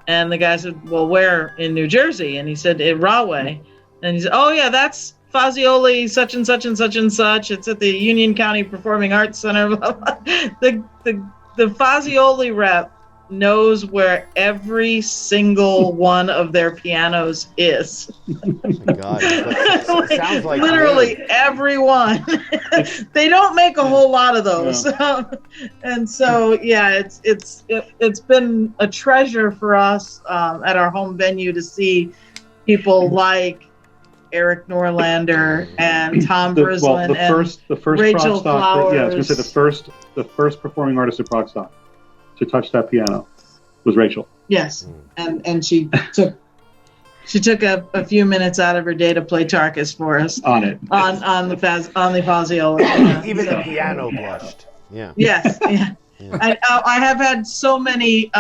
And the guy said, "Well, where in New Jersey?" And he said, "In Rahway." And he said, "Oh yeah, that's Fazioli, such and such and such and such. It's at the Union County Performing Arts Center." The Fazioli rep knows where every single one of their pianos is. Oh my God, it sounds like literally me. every one. They don't make a whole lot of those, and so yeah, it's been a treasure for us at our home venue to see people like Erk Norlander and Tom Brislin the first Rachel Progstock, Flowers. I was going to say the first performing artist at Progstock to touch that piano was Rachel. Yes, and she took a few minutes out of her day to play Tarkus for us On it. on the Faziola. Even the piano blushed. Yeah. Yes, yeah. I have had so many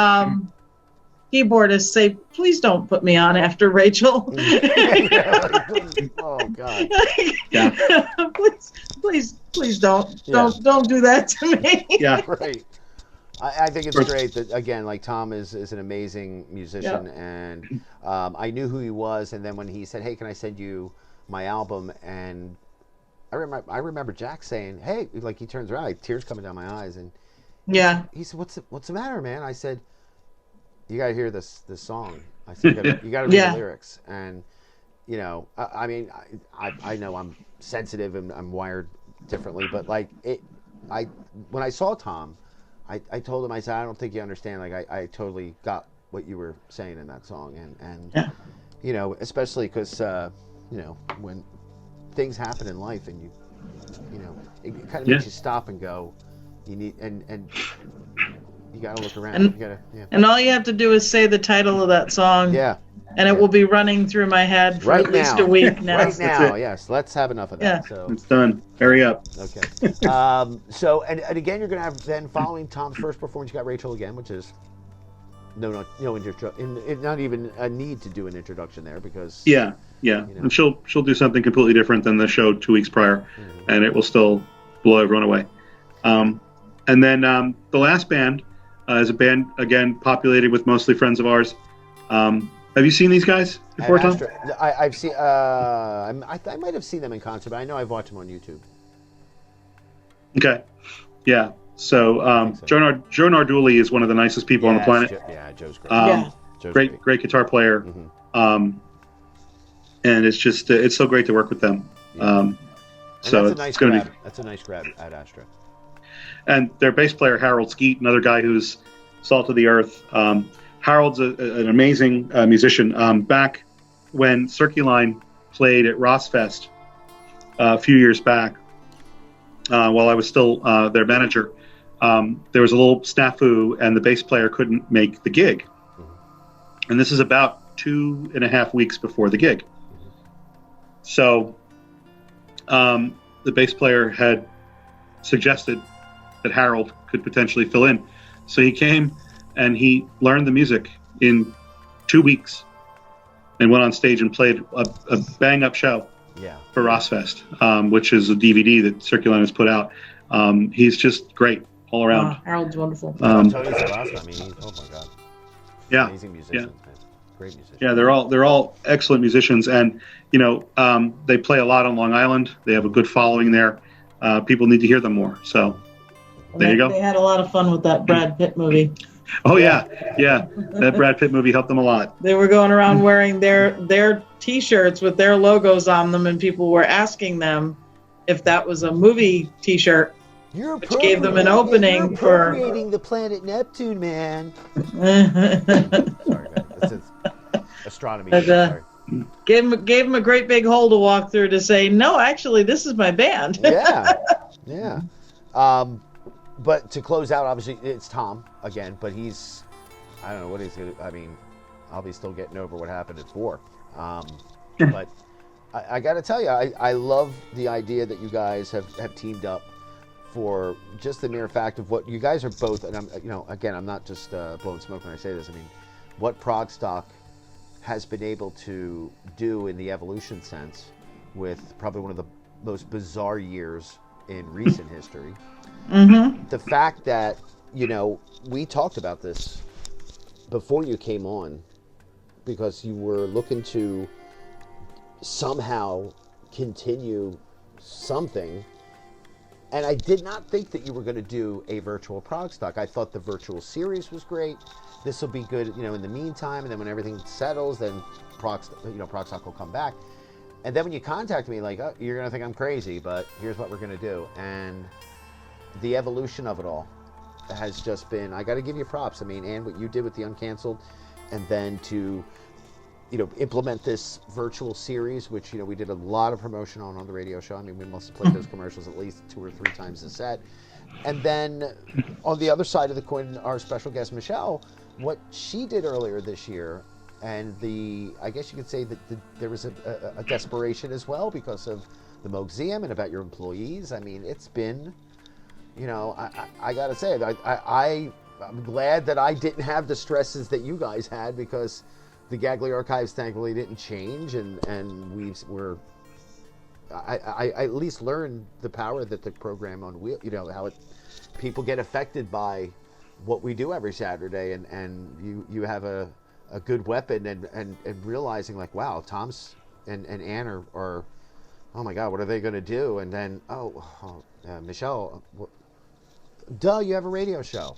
keyboardists say, "Please don't put me on after Rachel." Oh God. Yeah. please don't do that to me. Yeah. Right. I think it's great that, again, like Tom is an amazing musician, and I knew who he was, and then when he said, "Hey, can I send you my album?" and I remember Jack saying, "Hey," like he turns around, like tears coming down my eyes, and he said, "What's the matter, man?" I said, "You gotta hear this song." I said, "You gotta read the lyrics," and you know, I mean, I know I'm sensitive and I'm wired differently, but like when I saw Tom, I told him, I said, "I don't think you understand. Like, I totally got what you were saying in that song, and you know, especially because you know, when things happen in life, and you know, it kind of makes you stop and go. You need and you got to look around. And all you have to do is say the title of that song. Yeah. And it will be running through my head for at least a week now. Right now, yes. Let's have enough of that. Yeah. So It's done. Hurry up. okay. So and again, you're gonna have then following Tom's first performance, you got Rachel again, which is no not even a need to do an introduction there because Yeah. And she'll do something completely different than the show 2 weeks prior, and it will still blow everyone away. And then the last band is a band again populated with mostly friends of ours. Have you seen these guys before, Tom? I've seen. I might have seen them in concert, but I know I've watched them on YouTube. Okay. Yeah. So Joe Narduli is one of the nicest people on the planet. Joe's great. Joe's great guitar player. Mm-hmm. And it's just it's so great to work with them. So that's a nice grab at Astra. And their bass player Harold Skeet, another guy who's salt of the earth. Harold's an amazing musician. Back when Circuline played at Rossfest a few years back, while I was still their manager, there was a little snafu, and the bass player couldn't make the gig. And this is about 2.5 weeks before the gig. So the bass player had suggested that Harold could potentially fill in. So he came and he learned the music in 2 weeks and went on stage and played a bang-up show for Rossfest, which is a DVD that Circuline has put out. He's just great all around. Harold's wonderful. Tony's awesome. I mean, oh my God. Yeah. Amazing musicians, man. Great musicians. Yeah, they're all excellent musicians, and you know, they play a lot on Long Island. They have a good following there. People need to hear them more. So there you go. They had a lot of fun with that Brad Pitt movie. Oh yeah. That Brad Pitt movie helped them a lot. They were going around wearing their T-shirts with their logos on them, and people were asking them if that was a movie T-shirt, which gave them an opening for appropriating the planet Neptune, man. Sorry, man. This is astronomy. Sorry. Gave him a great big hole to walk through to say, no, actually, this is my band. Yeah. But to close out, obviously, it's Tom again, but he's, I don't know what he's going to, I mean, I'll be still getting over what happened at 4. But I got to tell you, I love the idea that you guys have teamed up for just the mere fact of what you guys are both, and I'm not just blowing smoke when I say this. I mean, what Progstock has been able to do in the evolution sense with probably one of the most bizarre years in recent history. Mm-hmm. The fact that, we talked about this before you came on because you were looking to somehow continue something And I did not think that you were going to do a virtual Progstock. I thought the virtual series was great. This will be good, in the meantime. And then when everything settles, then Progstock will come back. And then when you contact me, like, oh, you're going to think I'm crazy, but here's what we're going to do. And the evolution of it all has just been, I got to give you props. I mean, and what you did with the Uncanceled, and then to, implement this virtual series, which, we did a lot of promotion on the radio show. I mean, we must have played those commercials at least 2 or 3 times a set. And then on the other side of the coin, our special guest, Michelle, what she did earlier this year, and I guess you could say that there was a desperation as well because of the MOOGSEUM and about your employees. I mean, it's been, I got to say, I'm glad that I didn't have the stresses that you guys had, because the Gagley archives thankfully didn't change, and I at least learned the power that the program on wheel, how people get affected by what we do every Saturday, and you have a good weapon, and realizing like, wow, Tom's and Ann are oh my God, what are they going to do? And then Michelle, duh, you have a radio show.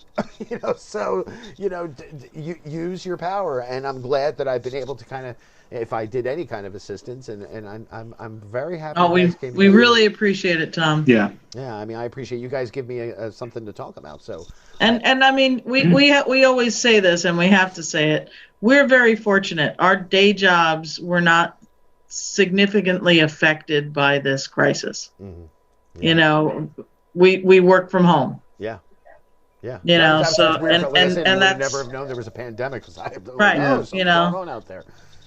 So you use your power, and I'm glad that I've been able to kind of, if I did any kind of assistance, and I'm very happy. Oh, we really appreciate it, Tom. Yeah. I mean, I appreciate you guys give me something to talk about. So and I mean, we always say this, and we have to say it. We're very fortunate. Our day jobs were not significantly affected by this crisis. Mm-hmm. Yeah. We work from home. Yeah. So weird, and that's never have known there was a pandemic, because I have right. Going on out there.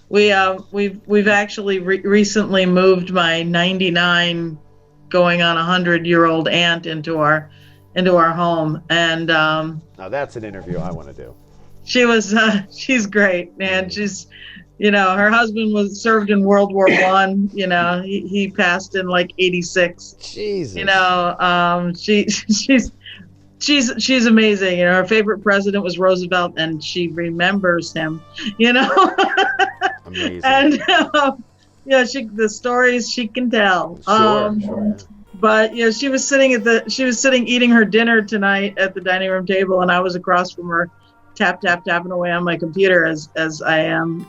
We've actually recently moved my 99 going on 100-year-old aunt into our home, and now that's an interview I want to do. She's great, man. She's her husband served in World War I. He passed in like 86. Jesus. She's amazing. Her favorite president was Roosevelt, and she remembers him. Amazing. And the stories she can tell. Sure. But she was sitting eating her dinner tonight at the dining room table, and I was across from her, tapping away on my computer as I am,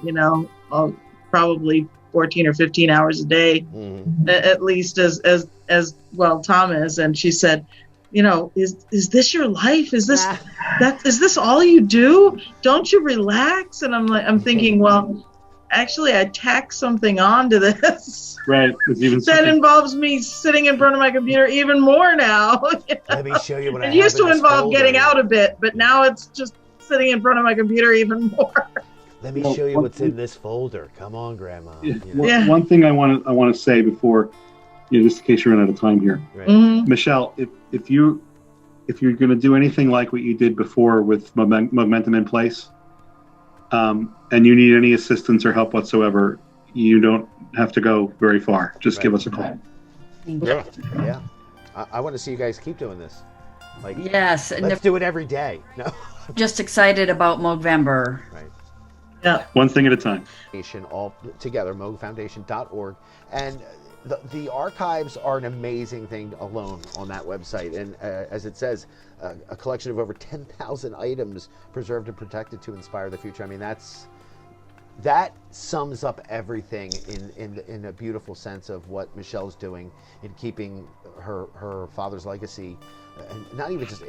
probably 14 or 15 hours a day, mm-hmm. at least as well Tom is. And she said, is this your life? Is this all you do? Don't you relax? And I'm thinking, well, actually I tack something onto this. Right. That involves me sitting in front of my computer even more now. Let me show you what I have. It used to involve folder. Getting out a bit, but now it's just sitting in front of my computer even more. Let me show you what's in this folder. Come on, Grandma. Yeah. One thing I want to say before, just in case you're running out of time here, right. Mm-hmm. Michelle, if you're going to do anything like what you did before with Momentum in Place, and you need any assistance or help whatsoever, you don't have to go very far. Just give us a call. Yeah. I want to see you guys keep doing this. Like, yes, let's do it every day. No. Just excited about Moogvember. Right. Yeah. One thing at a time. All together, moogfoundation.org. And the archives are an amazing thing alone on that website. And as it says, a collection of over 10,000 items preserved and protected to inspire the future. I mean, that sums up everything in a beautiful sense of what Michelle's doing in keeping her father's legacy, and not even just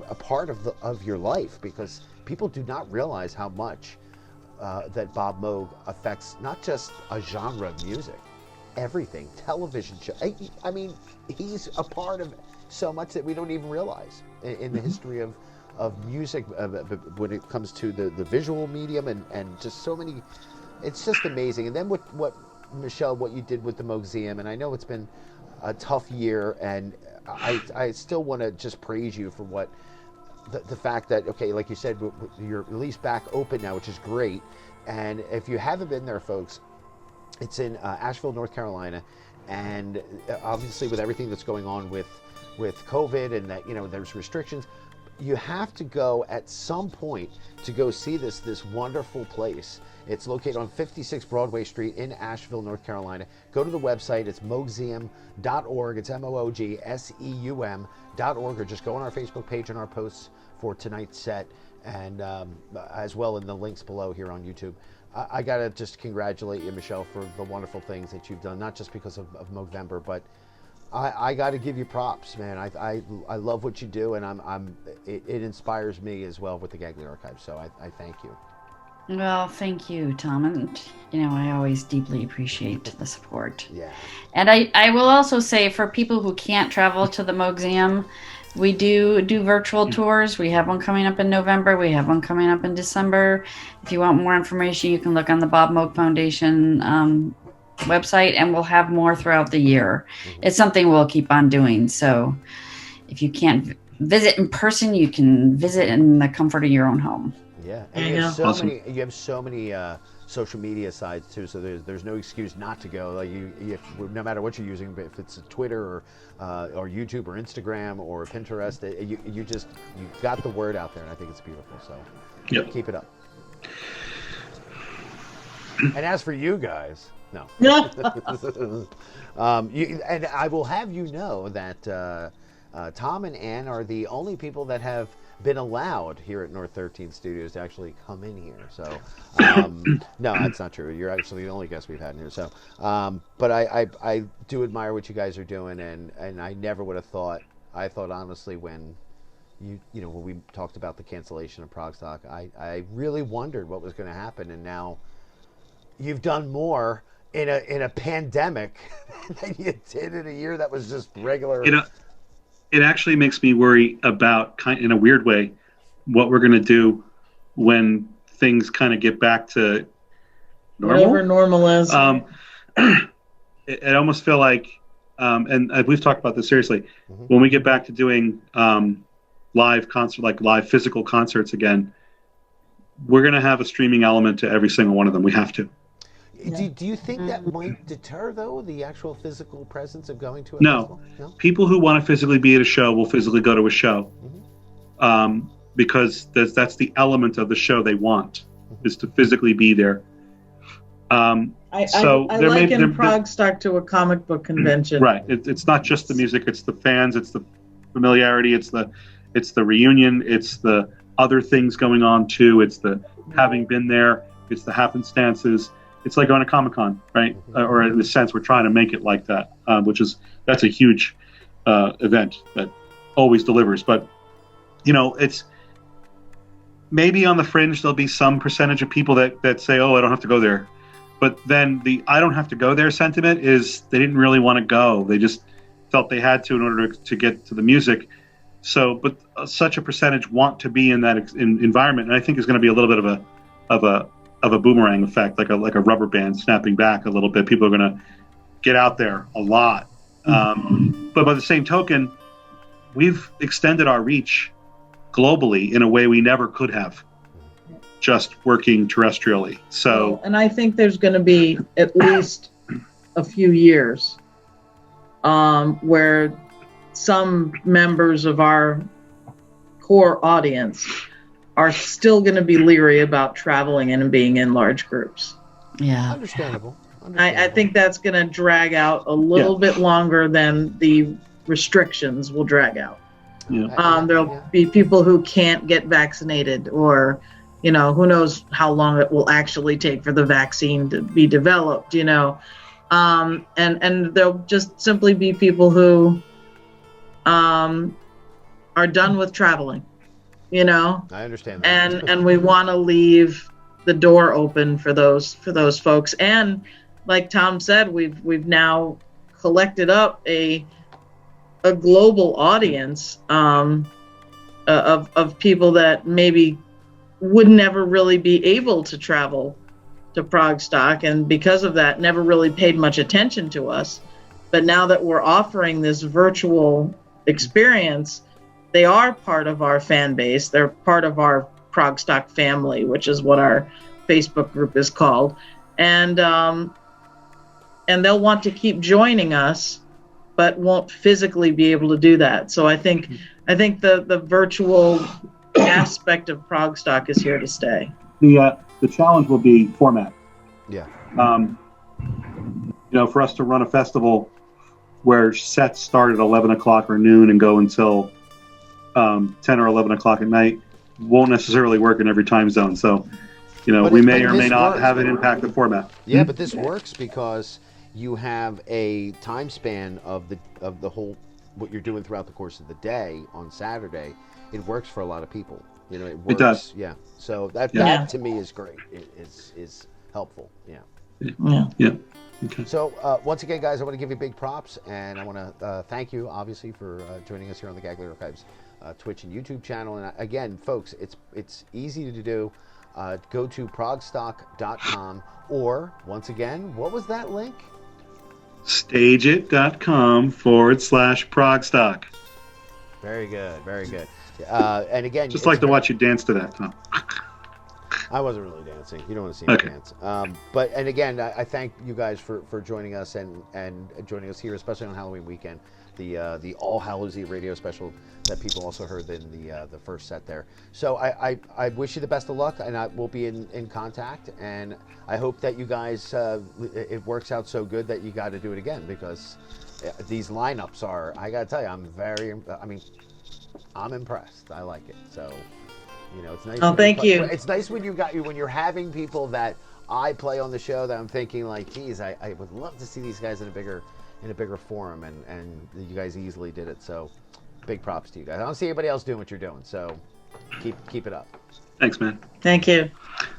a part of your life, because people do not realize how much that Bob Moog affects not just a genre of music, everything, television show. I mean, he's a part of so much that we don't even realize in the history of music when it comes to the visual medium and just so many. It's just amazing. And then what Michelle, what you did with the MOOGSEUM, and I know it's been a tough year, and I still want to just praise you for what the fact that, okay, like you said, you're at least back open now, which is great. And if you haven't been there, folks, it's in Asheville, North Carolina, and obviously with everything that's going on with COVID, and that there's restrictions, you have to go at some point to go see this wonderful place. It's located on 56 Broadway Street in Asheville, North Carolina. Go to the website. It's MOOGSEUM.org. It's MOOGSEUM.org, or just go on our Facebook page and our posts for tonight's set, and as well in the links below here on YouTube. I got to just congratulate you, Michelle, for the wonderful things that you've done, not just because of Moogvember, but I got to give you props, man. I love what you do, and it inspires me as well with the Gagley Archive, so I thank you. Well, thank you, Tom. And, I always deeply appreciate the support. Yeah. And I will also say, for people who can't travel to the MOOGSEUM, we do virtual tours. We have one coming up in November. We have one coming up in December. If you want more information, you can look on the Bob Moog Foundation website, and we'll have more throughout the year. Mm-hmm. It's something we'll keep on doing. So if you can't visit in person, you can visit in the comfort of your own home. Yeah, and you have so many social media sites too, so there's no excuse not to go. Like no matter what you're using, if it's Twitter or YouTube or Instagram or Pinterest, you got the word out there, and I think it's beautiful. So keep it up. And as for you guys, no. And I will have you know that Tom and Ann are the only people that have been allowed here at North 13 Studios to actually come in here. So, no, that's not true. You're actually the only guest we've had in here. So, but I do admire what you guys are doing, and I never would have thought. I thought honestly when when we talked about the cancellation of Progstock, I really wondered what was going to happen, and now you've done more in a pandemic than you did in a year that was just regular. It actually makes me worry about, in a weird way, what we're going to do when things kind of get back to normal. Whatever normal is. It almost feel like, and we've talked about this seriously, when we get back to doing live physical concerts again, we're going to have a streaming element to every single one of them. We have to. Do you think that might deter, though, the actual physical presence of going to a festival? No. People who want to physically be at a show will physically go to a show, because that's the element of the show they want, is to physically be there. I liken Progstock to a comic book convention. Right. It's not just the music; it's the fans, it's the familiarity, it's the reunion, it's the other things going on too. It's the having been there. It's the happenstances. It's like going to Comic-Con, right? Or in a sense, we're trying to make it like that, that's a huge event that always delivers. But, it's maybe on the fringe, there'll be some percentage of people that say, oh, I don't have to go there. But then the I don't have to go there sentiment is they didn't really want to go. They just felt they had to in order to get to the music. So, but such a percentage want to be in that environment. And I think is going to be a little bit of a boomerang effect, like a rubber band snapping back a little bit. People are going to get out there a lot. But by the same token, we've extended our reach globally in a way we never could have, just working terrestrially. So, and I think there's going to be at least a few years where some members of our core audience are still going to be leery about traveling and being in large groups. Yeah. Understandable. I think that's going to drag out a little bit longer than the restrictions will drag out. Yeah. There'll be people who can't get vaccinated, or, who knows how long it will actually take for the vaccine to be developed, and there'll just simply be people who are done with traveling. I understand that. And we want to leave the door open for those folks. And like Tom said, we've now collected up a global audience of people that maybe would never really be able to travel to Progstock, and because of that never really paid much attention to us. But now that we're offering this virtual experience, they are part of our fan base. They're part of our Progstock family, which is what our Facebook group is called. And they'll want to keep joining us but won't physically be able to do that. So I think the virtual aspect of Progstock is here to stay. The challenge will be format. Yeah. For us to run a festival where sets start at 11 o'clock or noon and go until 10 or 11 o'clock at night won't necessarily work in every time zone. So, we may or may not have it impact the format. Yeah, but this works because you have a time span of the whole what you're doing throughout the course of the day on Saturday. It works for a lot of people. It works. It does. Yeah. So that to me is great. It is helpful. Yeah. Yeah. Okay. So once again, guys, I want to give you big props, and I want to thank you, obviously, for joining us here on the Gagler Archives Twitch and YouTube channel. And again, folks, it's easy to do. Go to progstock.com, or once again, what was that link? Stageit.com/Progstock. Very good, very good. And again, just like to watch you dance to that, Tom. I wasn't really dancing. You don't want to see me dance. And again, I thank you guys for joining us and joining us here, especially on Halloween weekend. The All Hallows Eve radio special that people also heard in the first set there. So I wish you the best of luck, and I will be in contact. And I hope that you guys it works out so good that you got to do it again, because these lineups are. I got to tell you, I'm impressed. I like it. So. It's nice. Oh, thank you. It's nice when you're having people that I play on the show that I'm thinking like, geez, I would love to see these guys in a bigger forum, and you guys easily did it. So, big props to you guys. I don't see anybody else doing what you're doing. So, keep it up. Thanks, man. Thank you.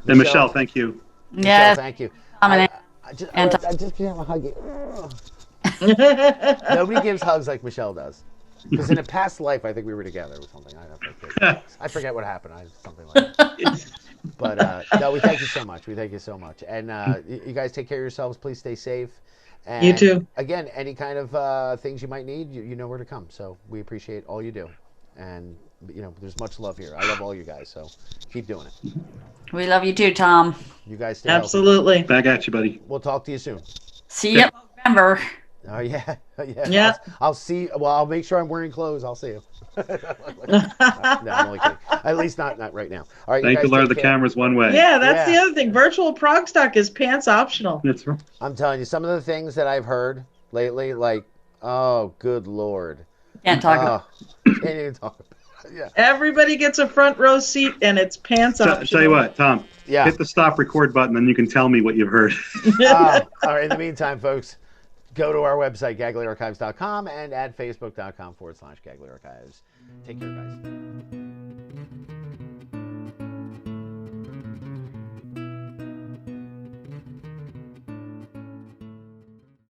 And Michelle, thank you. Yes. Michelle, thank you. I just can't hug you. Nobody gives hugs like Michelle does. Because in a past life, I think we were together or something. I forget what happened. Something like that. But no, we thank you so much. And you guys take care of yourselves. Please stay safe. And you too. Again, any kind of things you might need, you know where to come. So we appreciate all you do. And, there's much love here. I love all you guys. So keep doing it. We love you too, Tom. You guys stay Absolutely. Back at you, buddy. We'll talk to you soon. See you in November. Oh, yeah. Yeah. I'll see. Well, I'll make sure I'm wearing clothes. I'll see you. No, I'm only kidding. At least not right now. All right. Thank you, Lord. The camera's one way. Yeah, that's the other thing. Virtual Progstock is pants optional. That's right. I'm telling you, some of the things that I've heard lately, like, oh, good Lord. Can't talk about Can't even talk about it. Yeah. Everybody gets a front row seat, and it's pants optional. Tell you what, Tom. Yeah. Hit the stop record button, and you can tell me what you've heard. All right. In the meantime, folks, go to our website, gaglerarchives.com, and at facebook.com/gaglerarchives. Take care, guys.